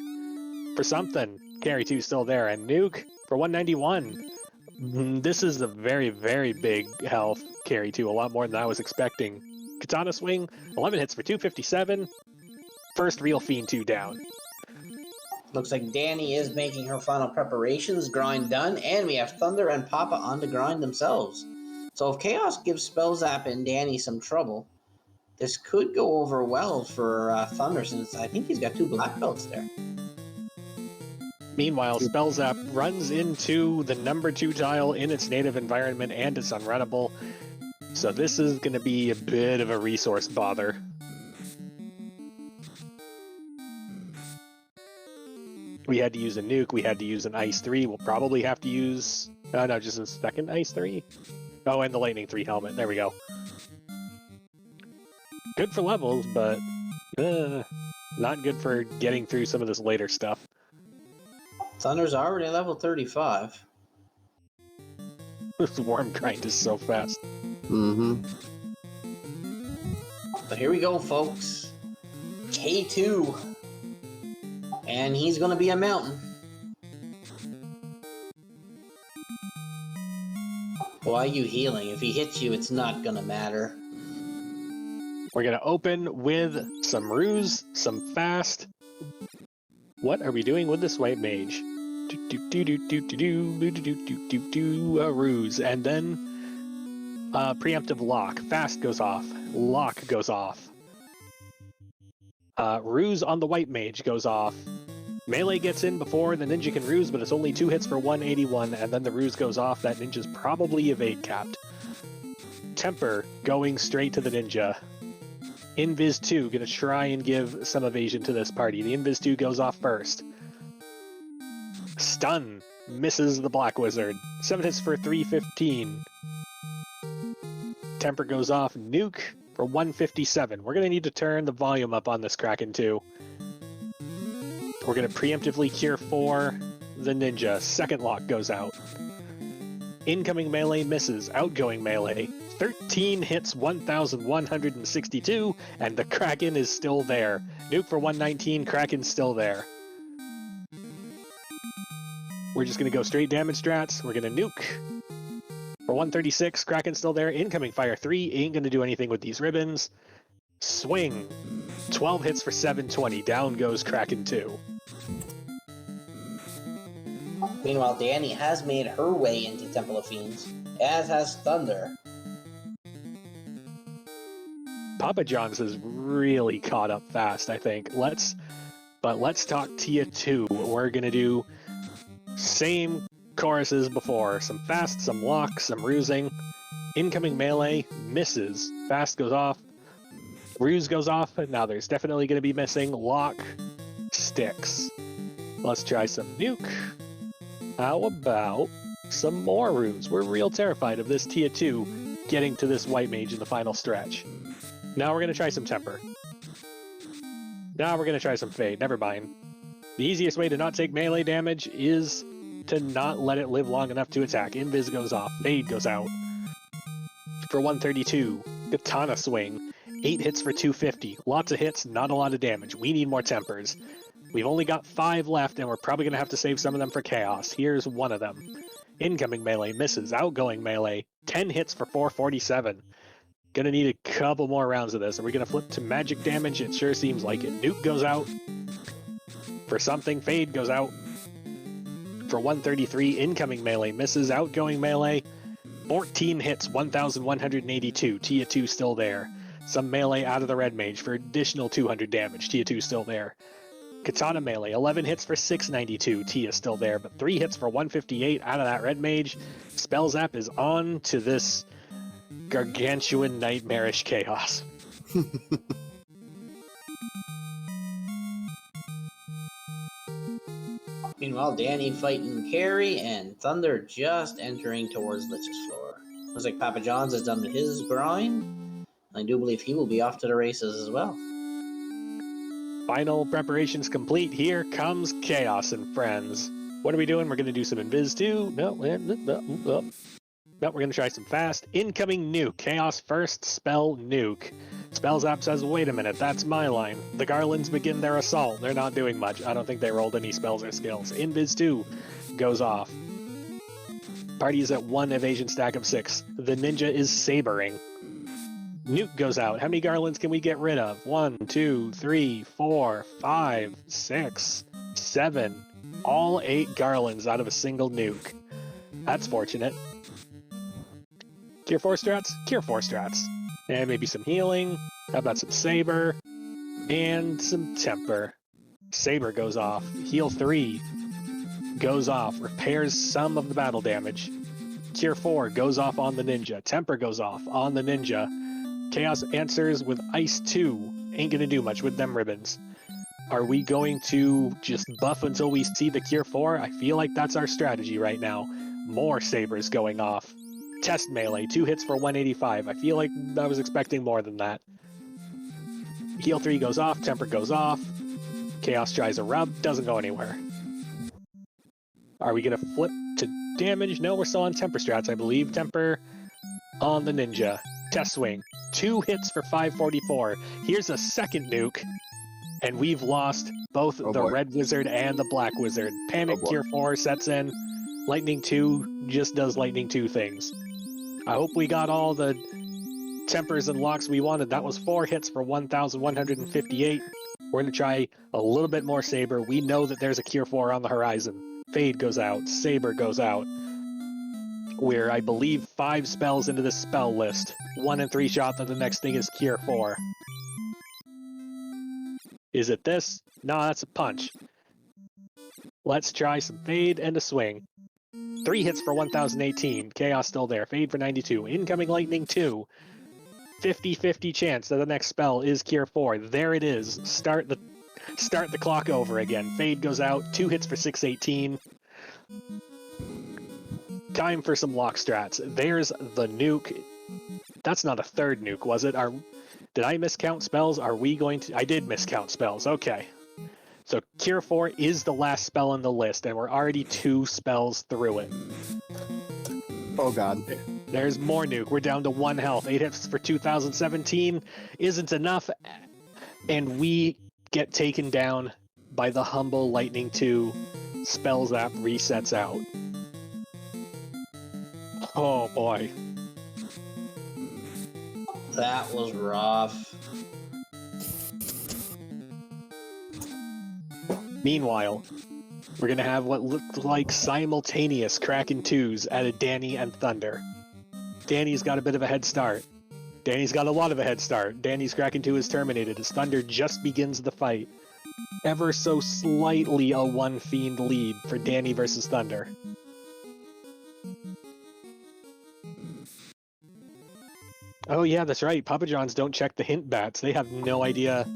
for something, carry 2 still there. And nuke for 191. This is a very, very big health, carry 2, a lot more than I was expecting. Katana swing, 11 hits for 257. First real Fiend 2 down. Looks like Danny is making her final preparations, grind done, and we have Thunder and Poppa on the grind themselves. So if Chaos gives Spell Zap and Danny some trouble, this could go over well for Thunder, since I think he's got 2 black belts there. Meanwhile, Spell Zap runs into the number 2 tile in its native environment, and it's unrunnable. So this is going to be a bit of a resource bother. We had to use a nuke, we had to use an Ice 3, we'll probably have to use... no, just a second Ice 3? Oh, and the Lightning 3 helmet, there we go. Good for levels, but not good for getting through some of this later stuff. Thunder's already level 35. This worm grind is so fast. Mm-hmm. But here we go, folks. K2. And he's gonna be a mountain. Why are you healing? If he hits you, it's not gonna matter. We're gonna open with some ruse, some fast. What are we doing with this white mage? Ruse, and then preemptive lock. Fast goes off. Lock goes off. Ruse on the white mage goes off. Melee gets in before the ninja can ruse, but it's only 2 hits for 181, and then the ruse goes off. That ninja's probably evade capped. Temper going straight to the ninja. Invis 2 gonna try and give some evasion to this party. The Invis 2 goes off first. Stun misses the Black Wizard. 7 hits for 315. Temper goes off. Nuke for 157. We're gonna need to turn the volume up on this Kraken too. We're gonna preemptively cure for the ninja. Second lock goes out. Incoming melee misses. Outgoing melee. 13 hits, 1,162, and the Kraken is still there. Nuke for 119, Kraken's still there. We're just going to go straight damage strats. We're going to nuke. For 136, Kraken's still there. Incoming fire 3, ain't going to do anything with these ribbons. Swing. 12 hits for 720, down goes Kraken 2. Meanwhile, Danny has made her way into Temple of Fiends, as has Thunder. Papa John's has really caught up fast, I think. Let's talk Tia 2. We're gonna do same chorus as before. Some fast, some lock, some rusing. Incoming melee misses. Fast goes off. Ruse goes off. Now there's definitely gonna be missing. Lock sticks. Let's try some nuke. How about some more ruse? We're real terrified of this Tia 2 getting to this white mage in the final stretch. Now we're going to try some temper. Now we're going to try some fade. Never mind. The easiest way to not take melee damage is to not let it live long enough to attack. Invis goes off. Fade goes out. For 132. Katana swing. 8 hits for 250. Lots of hits, not a lot of damage. We need more tempers. We've only got 5 left, and we're probably going to have to save some of them for chaos. Here's one of them. Incoming melee misses. Outgoing melee. 10 hits for 447. Gonna need a couple more rounds of this. Are we gonna flip to magic damage? It sure seems like it. Nuke goes out. For something, Fade goes out. For 133, incoming melee misses. Outgoing melee, 14 hits, 1,182. Tia 2 still there. Some melee out of the red mage for additional 200 damage. Tia 2 still there. Katana melee, 11 hits for 692. Tia still there, but 3 hits for 158 out of that red mage. Spell Zap is on to this gargantuan nightmarish chaos. Meanwhile, Danny fighting Carrie and Thunder just entering towards Lich's floor. Looks like Papa John's has done his grind. I do believe he will be off to the races as well. Final preparations complete. Here comes Chaos and friends. What are we doing? We're going to do some Invis too. No, we're going to try some fast. Incoming nuke. Chaos first, spell nuke. Spell Zap says, wait a minute, that's my line. The Garlands begin their assault. They're not doing much. I don't think they rolled any spells or skills. Invis 2 goes off. Party is at 1 evasion stack of 6. The ninja is sabering. Nuke goes out. How many Garlands can we get rid of? 1, 2, 3, 4, 5, 6, 7. All 8 Garlands out of a single nuke. That's fortunate. Cure 4 strats? Cure 4 strats. And maybe some healing. How about some Saber? And some Temper. Saber goes off. Heal 3 goes off. Repairs some of the battle damage. Tier 4 goes off on the Ninja. Temper goes off on the Ninja. Chaos answers with Ice 2. Ain't gonna do much with them ribbons. Are we going to just buff until we see the Cure 4? I feel like that's our strategy right now. More sabers going off. Test melee, 2 hits for 185. I feel like I was expecting more than that. Heal 3 goes off, Temper goes off. Chaos tries a rub, doesn't go anywhere. Are we gonna flip to damage? No, we're still on Temper strats, I believe. Temper on the Ninja. Test swing, 2 hits for 544. Here's a second nuke. And we've lost both the boy. Red Wizard and the Black Wizard. Panic Tier 4 sets in. Lightning 2 just does Lightning 2 things. I hope we got all the tempers and locks we wanted. That was 4 hits for 1,158. We're going to try a little bit more Saber. We know that there's a Cure 4 on the horizon. Fade goes out. Saber goes out. We're, I believe, 5 spells into this spell list. 1 and 3 shot that the next thing is Cure 4. Is it this? No, that's a punch. Let's try some Fade and a swing. 3 hits for 1,018. Chaos still there. Fade for 92. Incoming Lightning 2. 50-50 chance that the next spell is Cure 4. There it is. Start the clock over again. Fade goes out. 2 hits for 618. Time for some lock strats. There's the nuke. That's not a third nuke, was it? Did I miscount spells? Are we going to... I did miscount spells. Okay. So Cure 4 is the last spell on the list, and we're already 2 spells through it. Oh, God. There's more nuke. We're down to 1 health. 8 hits for 2017 isn't enough, and we get taken down by the humble Lightning 2. Spell Zap resets out. Oh, boy. That was rough. Meanwhile, we're going to have what looked like simultaneous Kraken 2s out of Danny and Thunder. Danny's got a bit of a head start. Danny's got a lot of a head start. Danny's Kraken 2 is terminated as Thunder just begins the fight. Ever so slightly a 1 fiend lead for Danny versus Thunder. Oh yeah, that's right. Papa Johns don't check the hint bats. They have no idea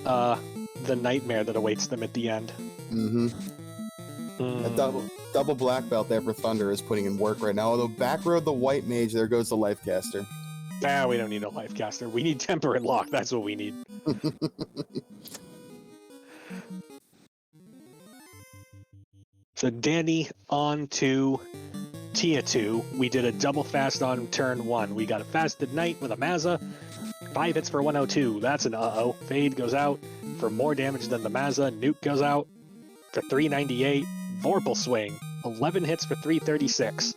the nightmare that awaits them at the end. Mm-hmm. A double black belt there for Thunder is putting in work right now. Although back row the white mage, there goes the life caster. Nah, we don't need a life caster. We need Temper and Lock. That's what we need. So Danny on to Tia 2. We did a double fast on turn 1. We got a fast at night with a Mazza. 5 hits for 102. That's an uh-oh. Fade goes out for more damage than the Mazza. Nuke goes out for 398. Vorpal Swing. 11 hits for 336.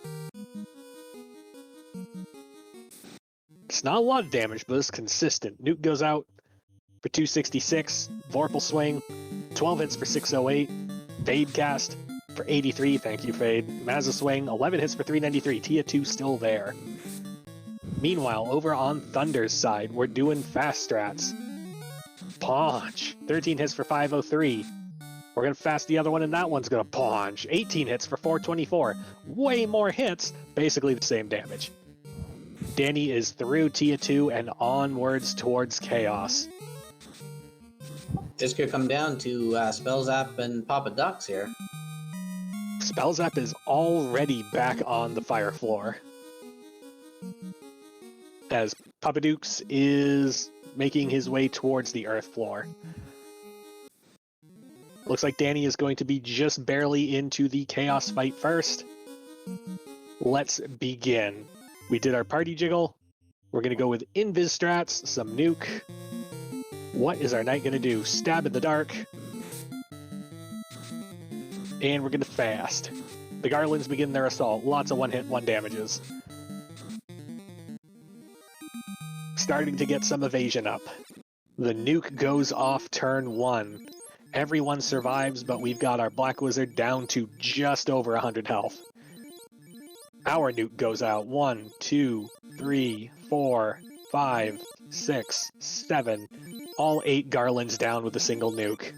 It's not a lot of damage, but it's consistent. Nuke goes out for 266. Vorpal Swing. 12 hits for 608. Fade cast for 83. Thank you, Fade. Mazza Swing. 11 hits for 393. Tia 2 still there. Meanwhile, over on Thunder's side, we're doing fast strats. Punch. 13 hits for 503. We're going to fast the other one, and that one's going to punch. 18 hits for 424. Way more hits, basically the same damage. Danny is through Tia 2 and onwards towards Chaos. This could come down to Spell Zap and Papa Ducks here. Spell Zap is already back on the fire floor, as Papa Dukes is making his way towards the earth floor. Looks like Danny is going to be just barely into the Chaos fight first. Let's begin. We did our party jiggle. We're going to go with Invis strats, some nuke. What is our knight going to do? Stab in the dark. And we're going to fast. The Garlands begin their assault. Lots of 1-hit, 1 damages. Starting to get some evasion up. The nuke goes off turn 1. Everyone survives, but we've got our Black Wizard down to just over 100 health. Our nuke goes out. 1, 2, 3, 4, 5, 6, 7. All 8 Garlands down with a single nuke.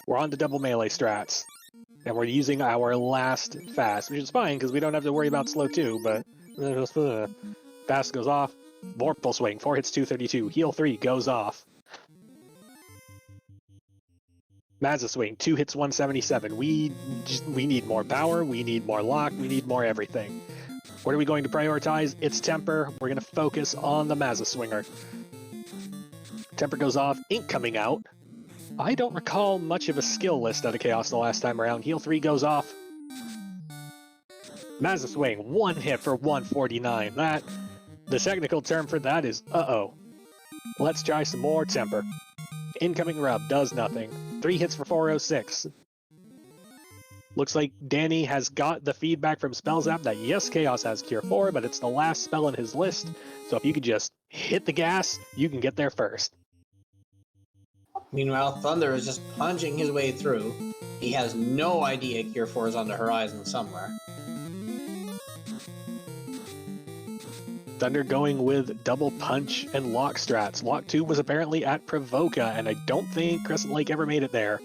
We're on to double melee strats. And we're using our last fast, which is fine because we don't have to worry about slow 2, but fast goes off. Vorpal swing, 4 hits 232. Heal 3 goes off. Mazza swing, 2 hits 177. We need more power, we need more lock, we need more everything. What are we going to prioritize? It's temper. We're going to focus on the Mazza swinger. Temper goes off, ink coming out. I don't recall much of a skill list out of Chaos the last time around. Heal 3 goes off. Mazza swing, 1 hit for 149. The technical term for that is uh-oh. Let's try some more temper. Incoming rub does nothing. 3 hits for 406. Looks like Danny has got the feedback from Spellzap that yes, Chaos has Cure 4, but it's the last spell in his list. So if you could just hit the gas, you can get there first. Meanwhile, Thunder is just punching his way through. He has no idea Cure 4 is on the horizon somewhere. Thunder going with double punch and lock strats. Lock 2 was apparently at Provoca, and I don't think Crescent Lake ever made it there.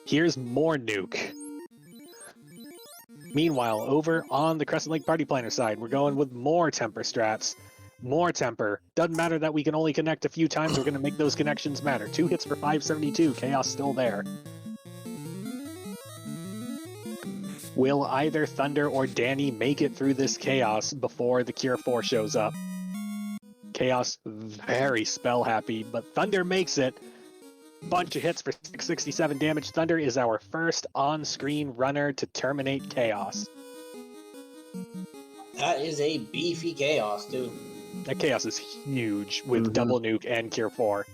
Here's more nuke. Meanwhile, over on the Crescent Lake Party Planner side, we're going with more temper strats. More temper. Doesn't matter that we can only connect a few times, we're going to make those connections matter. 2 hits for 572, Chaos still there. Will either Thunder or Danny make it through this Chaos before the Cure 4 shows up? Chaos very spell happy, but Thunder makes it. Bunch of hits for 667 damage. Thunder is our first on-screen runner to terminate Chaos. That is a beefy Chaos, too. That Chaos is huge with double nuke and Cure 4.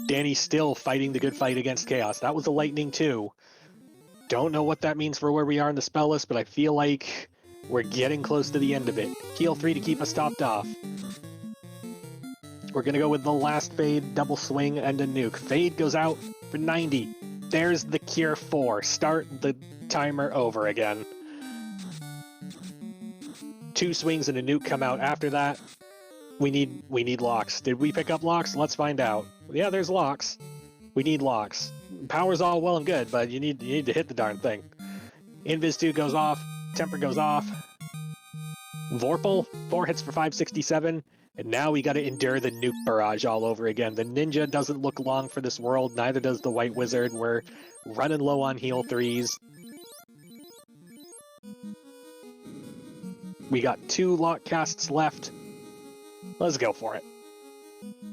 Danny's still fighting the good fight against Chaos. That was a Lightning too. Don't know what that means for where we are in the spell list, but I feel like we're getting close to the end of it. Heal 3 to keep us topped off. We're going to go with the last Fade, double swing, and a nuke. Fade goes out for 90. There's the Cure 4. Start the timer over again. 2 swings and a nuke come out after that. We need locks. Did we pick up locks? Let's find out. Yeah, there's locks. We need locks. Power's all well and good, but you need to hit the darn thing. Invis 2 goes off. Temper goes off. Vorpal, 4 hits for 567. And now we got to endure the nuke barrage all over again. The Ninja doesn't look long for this world. Neither does the White Wizard. We're running low on heal 3s. We got 2 lock casts left. Let's go for it.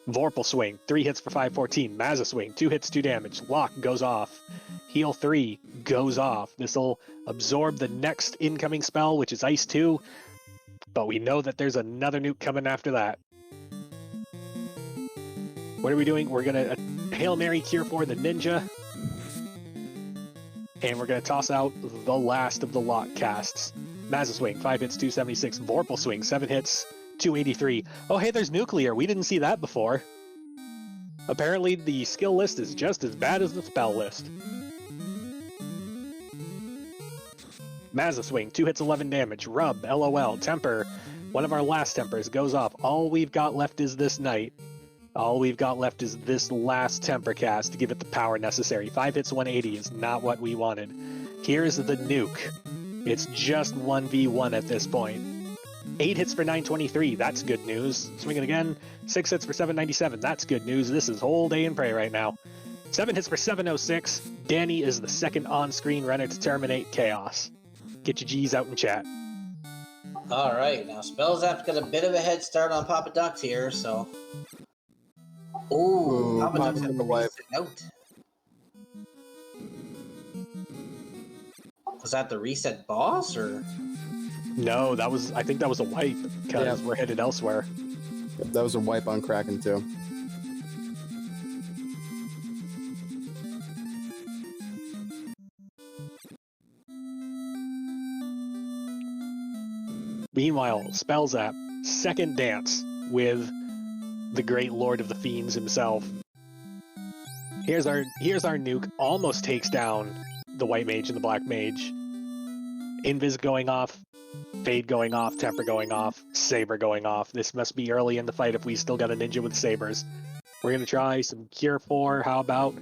Vorpal swing, 3 hits for 514. Mazza swing, 2 hits, 2 damage. Lock goes off. Heal 3 goes off. This'll absorb the next incoming spell, which is Ice 2. But we know that there's another nuke coming after that. What are we doing? We're going to Hail Mary Cure 4 the Ninja. And we're going to toss out the last of the lock casts. Mazza swing, 5 hits, 276. Vorpal swing, 7 hits, 283. Oh, hey, there's nuclear. We didn't see that before. Apparently, the skill list is just as bad as the spell list. Mazza swing, 2 hits, 11 damage. Rub, LOL, temper. One of our last tempers goes off. All we've got left is this knight. All we've got left is this last temper cast to give it the power necessary. 5 hits, 180 is not what we wanted. Here's the nuke. It's just 1v1 at this point. 8 hits for 923, that's good news. Swing it again. 6 hits for 797, that's good news. This is whole day and pray right now. 7 hits for 706. Danny is the second on-screen runner to terminate Chaos. Get your G's out in chat. Alright, now Spellzap's got a bit of a head start on Papa Ducks here, so... Ooh, Papa Ducks have to wipe out. Was that the reset boss, or...? No, I think that was a wipe, because we're headed elsewhere. Yep, that was a wipe on Kraken, too. Meanwhile, Spellzap, second dance with the great Lord of the Fiends himself. Here's our nuke, almost takes down the White Mage and the Black Mage. Invis going off, Fade going off, Temper going off, Saber going off. This must be early in the fight if we still got a ninja with sabers. We're going to try some Cure 4. How about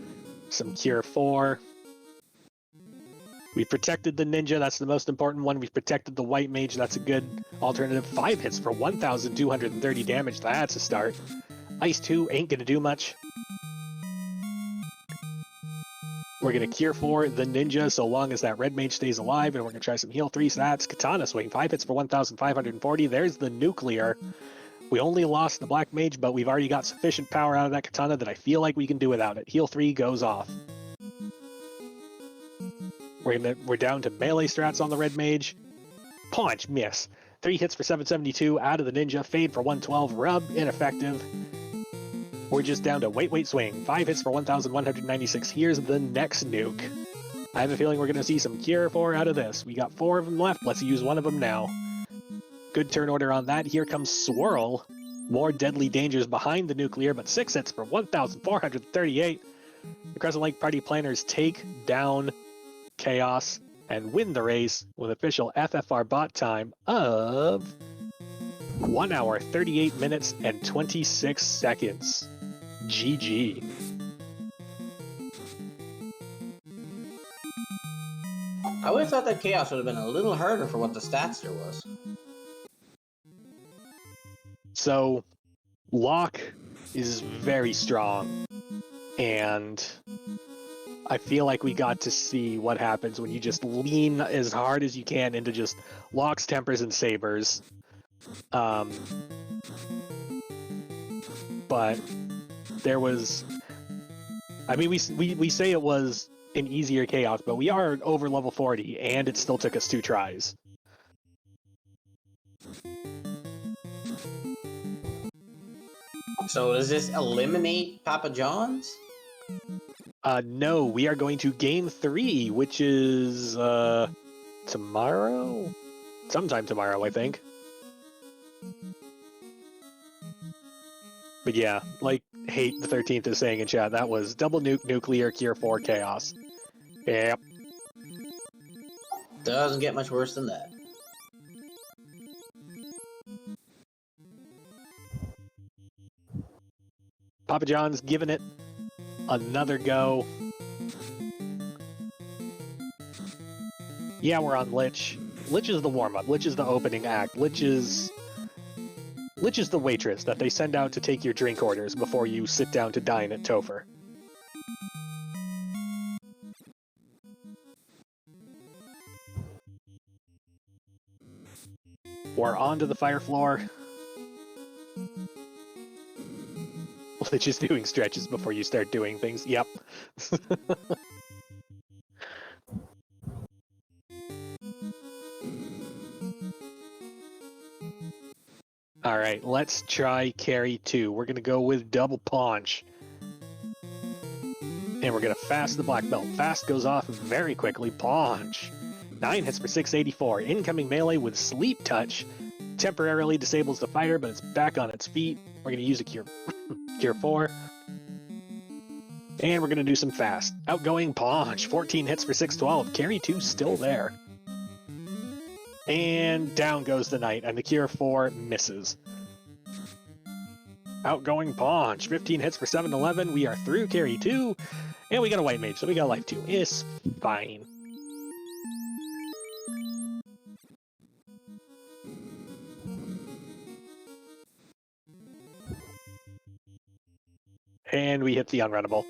some Cure 4? We've protected the Ninja. That's the most important one. We've protected the White Mage. That's a good alternative. 5 hits for 1,230 damage. That's a start. Ice 2 ain't going to do much. We're going to Cure 4 the Ninja so long as that Red Mage stays alive, and we're going to try some Heal 3, so that's Katana Swing. 5 hits for 1,540. There's the Nuclear. We only lost the Black Mage, but we've already got sufficient power out of that Katana that I feel like we can do without it. Heal 3 goes off. We're down to melee strats on the Red Mage. Punch, miss. 3 hits for 772 out of the Ninja. Fade for 112. Rub, ineffective. We're just down to wait, swing. 5 hits for 1,196. Here's the next nuke. I have a feeling we're going to see some Cure 4 out of this. We got 4 of them left. Let's use one of them now. Good turn order on that. Here comes Swirl. More deadly dangers behind the Nuclear, but 6 hits for 1,438. The Crescent Lake Party Planners take down Chaos and win the race with official FFR bot time of 1 hour, 38 minutes, and 26 seconds. GG. I would have thought that Chaos would have been a little harder for what the stats there was. So, Locke is very strong, and I feel like we got to see what happens when you just lean as hard as you can into just Locke's Tempers and Sabers. But there was, I mean, we say it was an easier Chaos, but we are over level 40, and it still took us 2 tries. So does this eliminate Papa John's? No, we are going to game 3, which is tomorrow? Sometime tomorrow, I think. But yeah, like Hate the 13th is saying in chat, that was double nuke, nuclear, Cure 4, Chaos. Yep. Doesn't get much worse than that. Papa John's giving it another go. Yeah, we're on Lich. Lich is the warm-up. Lich is the opening act. Lich is the waitress that they send out to take your drink orders before you sit down to dine at Topher. We're onto the fire floor. Lich is doing stretches before you start doing things. Yep. Alright, let's try carry 2. We're going to go with double paunch. And we're going to fast the black belt. Fast goes off very quickly. Paunch. 9 hits for 684. Incoming melee with sleep touch. Temporarily disables the fighter, but it's back on its feet. We're going to use a cure. Cure 4. And we're going to do some fast. Outgoing paunch. 14 hits for 612. Carry 2 still there. And down goes the knight, and the Cure 4 misses. Outgoing paunch. 15 hits for 711. We are through carry 2. And we got a white mage, so we got life 2. It's fine. And we hit the unrunnable.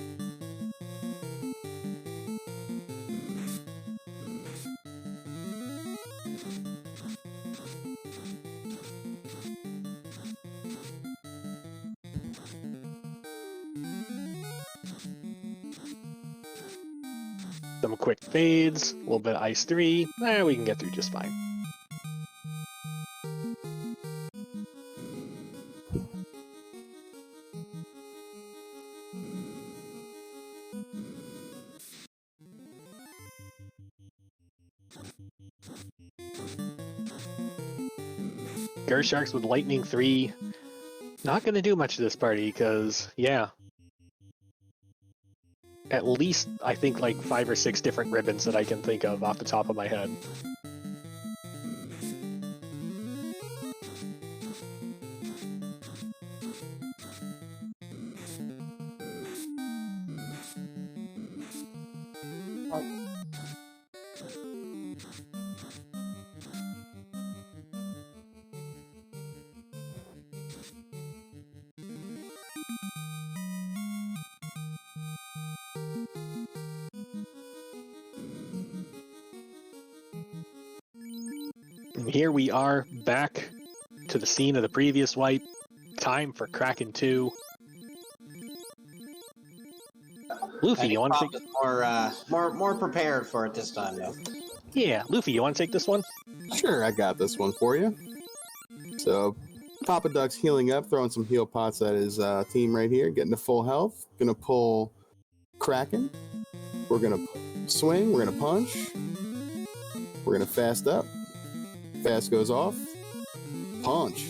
Some quick fades, a little bit of ice 3. We can get through just fine. Gersharks with Lightning 3. Not going to do much to this party, because, yeah. At least, I think, like 5 or 6 different ribbons that I can think of off the top of my head. And here we are back to the scene of the previous wipe. Time for Kraken 2. Luffy, you want to take? More prepared for it this time, though. Yeah, Luffy, you want to take this one? Sure, I got this one for you. So, Papa Duck's healing up, throwing some heal pots at his team right here, getting to full health. Gonna pull Kraken. We're gonna swing. We're gonna punch. We're gonna fast up. Fast goes off. Punch.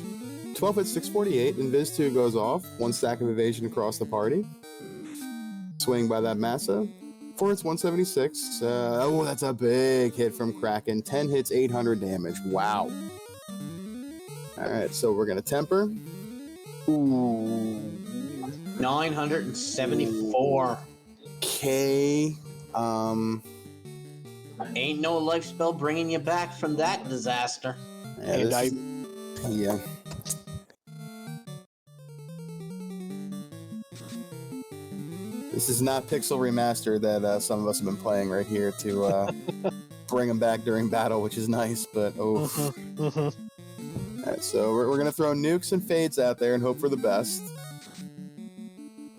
12 hits 648. Invis 2 goes off. 1 stack of evasion across the party. Swing by that Massa. 4 hits 176. That's a big hit from Kraken. 10 hits 800 damage. Wow. Alright, so we're gonna temper. Ooh. 974. Okay. Ain't no life spell bringing you back from that disaster. Yeah, yeah. This is not Pixel Remaster that some of us have been playing right here to bring them back during battle, which is nice, but oh. Alright, so we're going to throw nukes and fades out there and hope for the best.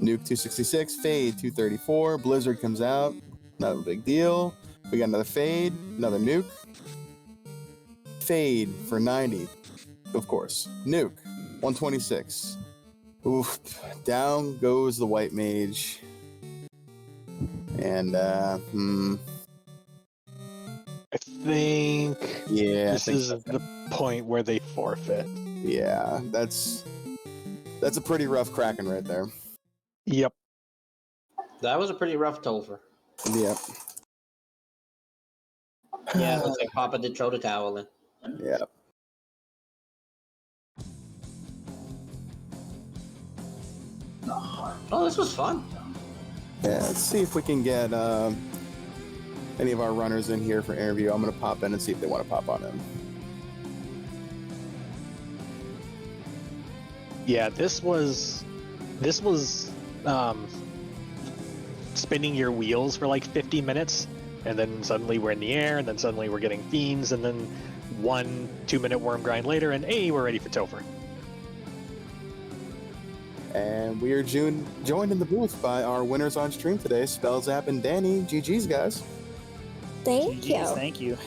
Nuke 266, fade 234, Blizzard comes out, not a big deal. We got another fade, another nuke. Fade for 90, of course. Nuke, 126. Oof, down goes the white mage. And, I think this is the point where they forfeit. Yeah, that's a pretty rough Kraken right there. Yep. That was a pretty rough Topher. Yep. Yeah, it looks like Poppa did throw the towel in. Yep. Oh, this was fun. Yeah, let's see if we can get any of our runners in here for interview. I'm going to pop in and see if they want to pop on in. Yeah, this was spinning your wheels for like 50 minutes, and then suddenly we're in the air, and then suddenly we're getting fiends, and then 1-2 minute worm grind later, and hey, we're ready for Topher. And we are joined in the booth by our winners on stream today, Spellzap and Danny. GG's, guys. Thank you. Thank you.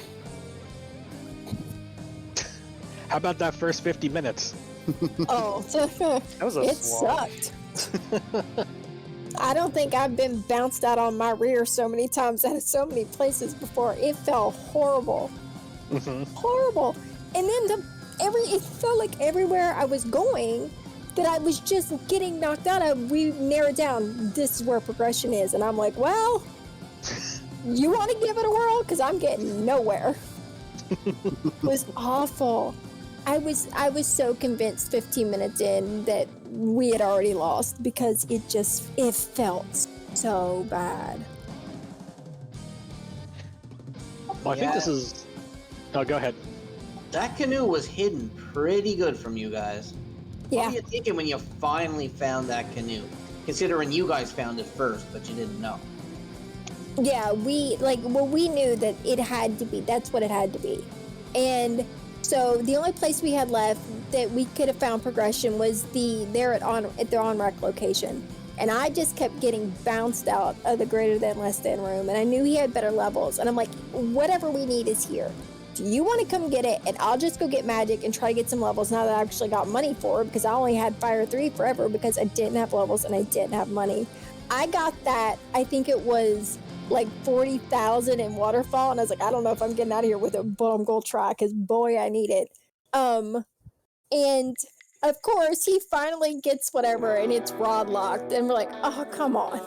How about that first 50 minutes? Oh, That was a it slog. sucked. I don't think I've been bounced out on my rear so many times out of so many places before. It felt horrible. Horrible. And then it felt like everywhere I was going that I was just getting knocked out. We narrowed down, this is where progression is. And I'm like, well, you want to give it a whirl? Because I'm getting nowhere. It was awful. I was so convinced 15 minutes in that we had already lost because it felt so bad. Well, I think this is... Oh, go ahead. That canoe was hidden pretty good from you guys. Yeah. What were you thinking when you finally found that canoe? Considering you guys found it first, but you didn't know. Yeah, we knew that it had to be. That's what it had to be. And so the only place we had left that we could have found progression was at their on-rec location. And I just kept getting bounced out of the greater than less than room. And I knew he had better levels. And I'm like, whatever we need is here. Do you want to come get it? And I'll just go get magic and try to get some levels now that I actually got money for it, because I only had Fire 3 forever because I didn't have levels and I didn't have money. I got that, I think it was like 40,000 in Waterfall, and I was like, I don't know if I'm getting out of here with it, but I'm gonna try, because boy, I need it. And of course, he finally gets whatever, and it's rod locked, and we're like, oh, come on.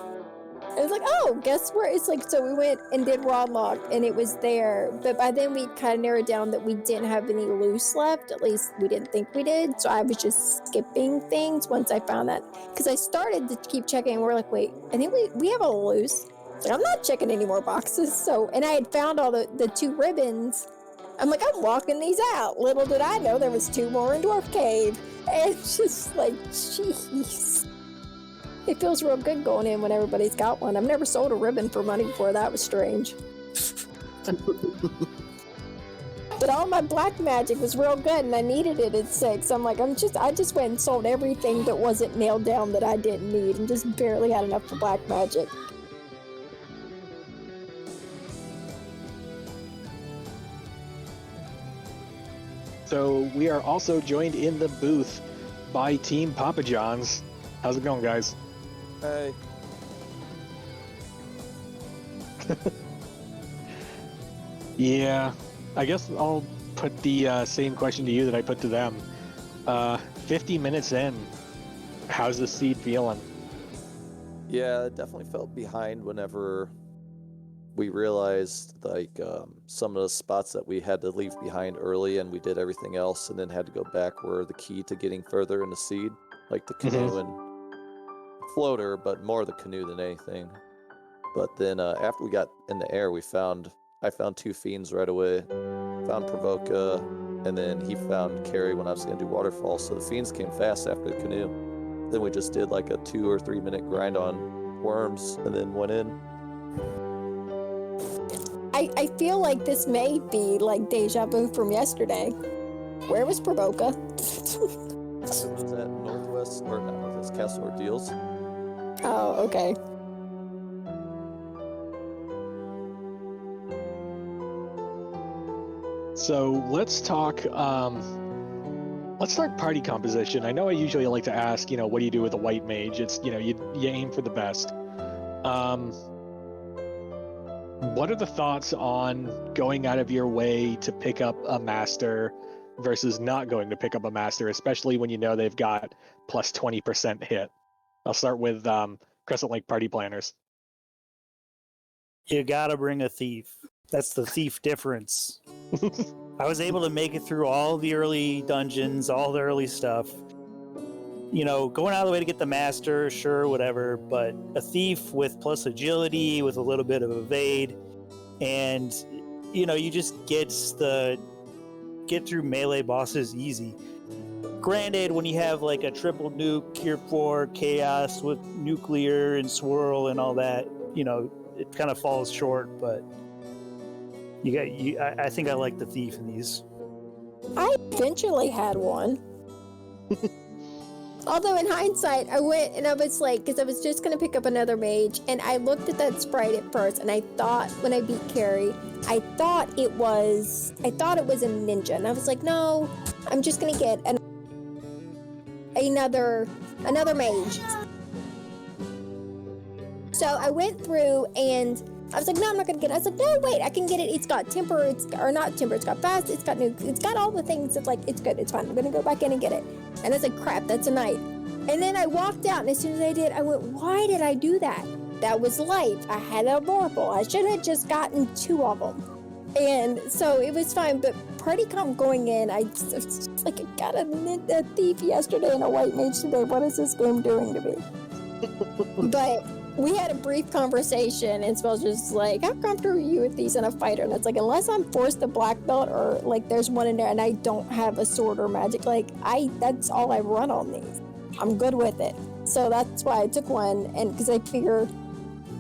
I was like, oh, guess where? It's like, so we went and did rod lock, and it was there. But by then, we kind of narrowed down that we didn't have any loose left. At least we didn't think we did. So I was just skipping things once I found that. Because I started to keep checking, and we're like, wait, I think we have a loose. Like, I'm not checking any more boxes. So, and I had found all the 2 ribbons. I'm like, I'm walking these out. Little did I know there was 2 more in Dwarf Cave. And it's just like, jeez. It feels real good going in when everybody's got one. I've never sold a ribbon for money before. That was strange. But all my black magic was real good, and I needed it at 6. I'm like, I just went and sold everything that wasn't nailed down that I didn't need, and just barely had enough for black magic. So we are also joined in the booth by Team Papa John's. How's it going, guys? Hey. Yeah, I guess I'll put the same question to you that I put to them. 50 minutes in, how's the seed feeling? Yeah, it definitely felt behind whenever we realized some of the spots that we had to leave behind early, and we did everything else and then had to go back were the key to getting further in the seed, like the canoe and floater, but more the canoe than anything. But then after we got in the air, I found 2 fiends right away. Found Provoca, and then he found Carrie when I was going to do waterfall. So the fiends came fast after the canoe. Then we just did like a 2 or 3 minute grind on worms and then went in. I feel like this may be like deja vu from yesterday. Where was Provoca? It was at Northwest, or not Northwest, Castle Ordeals. Oh, okay. So let's talk party composition. I know I usually like to ask, what do you do with a white mage? It's, you aim for the best. What are the thoughts on going out of your way to pick up a master versus not going to pick up a master, especially when you know they've got plus 20% hit? I'll start with Crescent Lake party planners. You gotta bring a thief. That's the thief difference. I was able to make it through all the early dungeons, all the early stuff. Going out of the way to get the master, sure, whatever, but a thief with plus agility, with a little bit of evade, and you just get through melee bosses easy. Granted, when you have like a triple nuke, Cure 4, Chaos with nuclear and swirl and all that, it kind of falls short, but I think I like the thief in these. I eventually had one. Although in hindsight, I went and I was like, because I was just going to pick up another mage, and I looked at that sprite at first, and I thought when I beat Carrie, I thought it was a ninja, and I was like, no, I'm just going to get another mage. So I went through and I was like, no, I'm not gonna get it. I was like, no, wait, I can get it. It's got temper, it's got fast, it's got nuke, it's got all the things that's like, it's good, it's fine. I'm gonna go back in and get it. And I was like, crap, that's a knight. And then I walked out, and as soon as I did, I went, why did I do that? That was light. I had a vorpal. I should have just gotten 2 of them. And so it was fine, but party comp going in, I got a thief yesterday and a white mage today. What is this game doing to me? But we had a brief conversation, and Spell's just like, how comfortable are you with these in a fighter? And it's like, unless I'm forced to black belt or like there's one in there and I don't have a sword or magic, that's all I run on these. I'm good with it. So that's why I took one, and because I figure,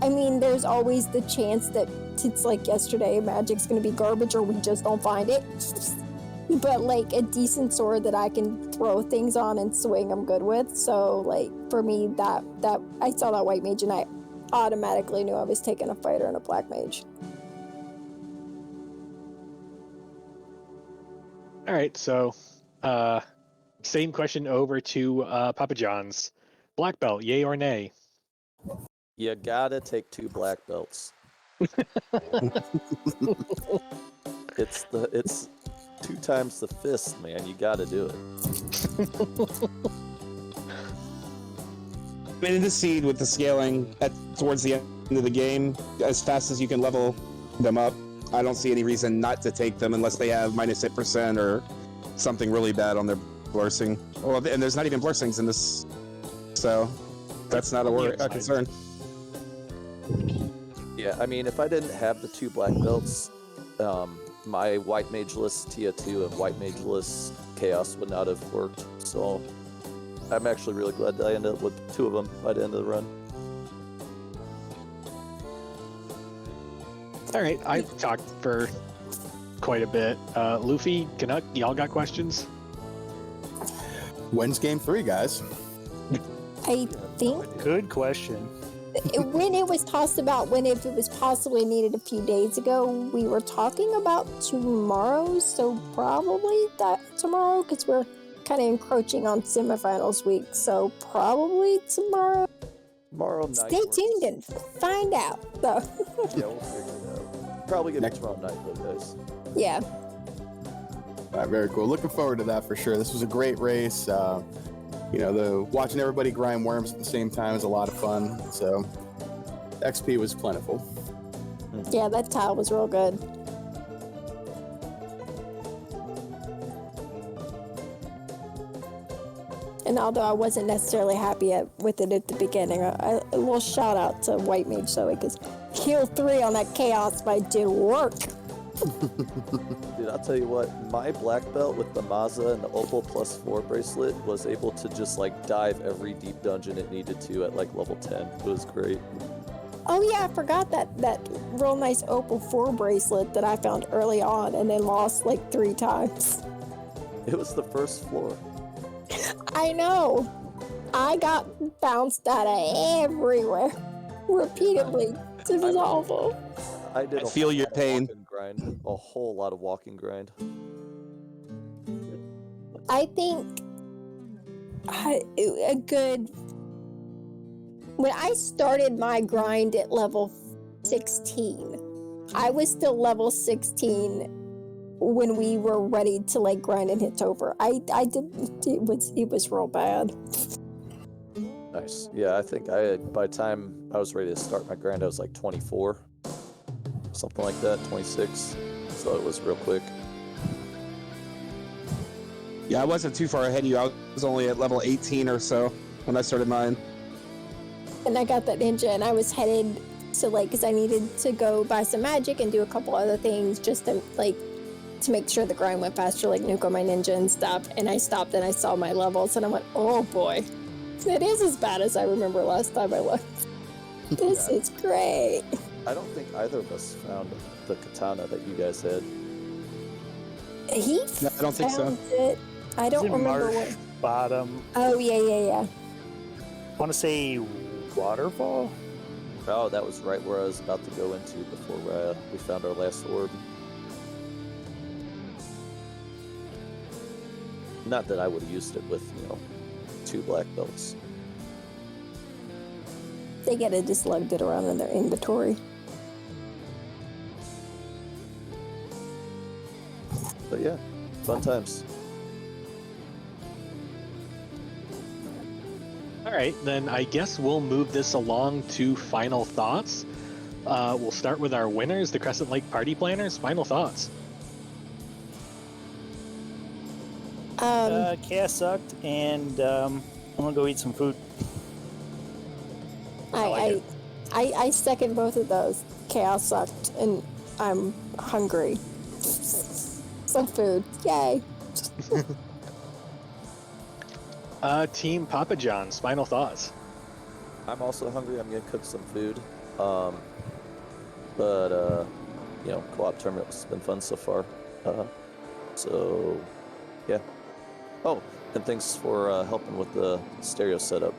there's always the chance that it's like yesterday, magic's gonna be garbage or we just don't find it. But like a decent sword that I can throw things on and swing, I'm good with. So like for me, that I saw that white mage and I automatically knew I was taking a fighter and a black mage. All right, so same question over to Papa John's. Black belt, yay or nay? You gotta take 2 black belts. It's 2 times the fist, man. You gotta do it. In the seed with the scaling towards the end of the game, as fast as you can level them up, I don't see any reason not to take them unless they have minus 8% or something really bad on their blursing. Well, and there's not even blursings in this, so that's not a concern. Yeah, if I didn't have the 2 black belts, my white mageless Tia 2 and white mageless Chaos would not have worked. So I'm actually really glad that I ended up with 2 of them by the end of the run. All right, I've talked for quite a bit. Luffy, Canuck, y'all got questions? When's game 3, guys? I think Good question. when it was tossed about when if it was possibly needed a few days ago, we were talking about tomorrow, so probably that tomorrow because we're kind of encroaching on semifinals week, so probably tomorrow. Tomorrow night. Stay tuned and find out. So, Yeah, we'll figure it out. Probably gonna be tomorrow night, though, guys. yeah. All right, very cool. Looking forward to that for sure. This was a great race. Watching everybody grind worms at the same time is a lot of fun. So, XP was plentiful. Yeah, that tile was real good. And although I wasn't necessarily happy with it at the beginning, a little shout out to White Mage Zoe because kill 3 on that chaos fight did work. Dude, I'll tell you what, my black belt with the Maza and the Opal +4 bracelet was able to just like dive every deep dungeon it needed to at like level 10. It was great. Oh yeah, I forgot that real nice Opal 4 bracelet that I found early on and then lost like 3 times. It was the first floor. I know. I got bounced out of everywhere repeatedly. It was awful. I did I feel your pain. Walking grind, a whole lot of walking grind. I think a good. When I started my grind at level 16, I was still level 16 when we were ready to like grind and hit over. I did. It was real bad. Nice. Yeah, I think by the time I was ready to start my grind, I was like 24. Something like that, 26. So it was real quick. Yeah, I wasn't too far ahead of you. I was only at level 18 or so when I started mine. And I got that ninja, and I was headed to like, because I needed to go buy some magic and do a couple other things just to like to make sure the grind went faster, like nuke on my ninja and stuff. And I stopped and I saw my levels, and I went, oh boy, it is as bad as I remember last time I looked. This is great. I don't think either of us found the katana that you guys had. He No, I don't think so. found it. I don't Is it remember Marsh what. Bottom? Oh yeah. I want to say Waterfall? Oh, that was right where I was about to go into before we found our last orb. Not that I would have used it with, 2 black belts. They could have just lugged it around in their inventory. But yeah, fun times. All right, then I guess we'll move this along to final thoughts. We'll start with our winners, the Crescent Lake Party Planners. Final thoughts. Chaos sucked, and I'm gonna go eat some food. I second both of those. Chaos sucked, and I'm hungry. Some food, yay! Team Papa John's final thoughts. I'm also hungry. I'm gonna cook some food. Co-op tournament has been fun so far. So, yeah. Oh, and thanks for helping with the stereo setup.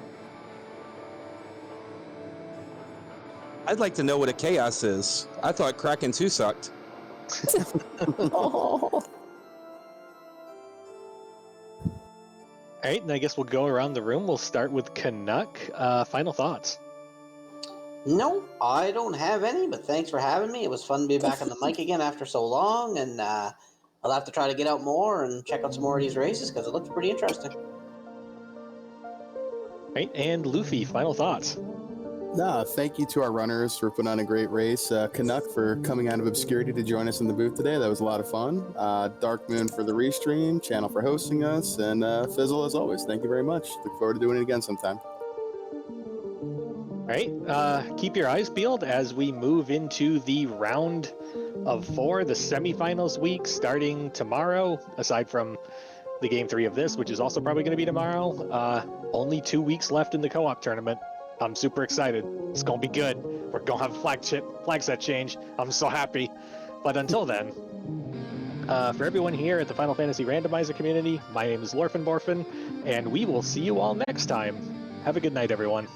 I'd like to know what a chaos is. I thought Kraken 2 sucked. Oh. All right, and I guess we'll go around the room. We'll start with Canuck. Final thoughts. No, I don't have any, but thanks for having me. It was fun to be back on the mic again after so long, and I'll have to try to get out more and check out some more of these races because it looks pretty interesting. All right, and Luffy, final thoughts. Thank you to our runners for putting on a great race. Canuck for coming out of obscurity to join us in the booth today. That was a lot of fun. Dark Moon for the restream, Channel for hosting us, and Fizzle as always. Thank you very much. Look forward to doing it again sometime. All right, keep your eyes peeled as we move into the round of 4, the semifinals week, starting tomorrow, aside from the game 3 of this, which is also probably going to be tomorrow. Only 2 weeks left in the co-op tournament. I'm super excited. It's going to be good. We're going to have flag set change. I'm so happy. But until then, For everyone here at the Final Fantasy Randomizer community, my name is Lorfin Morphin, and we will see you all next time. Have a good night, everyone.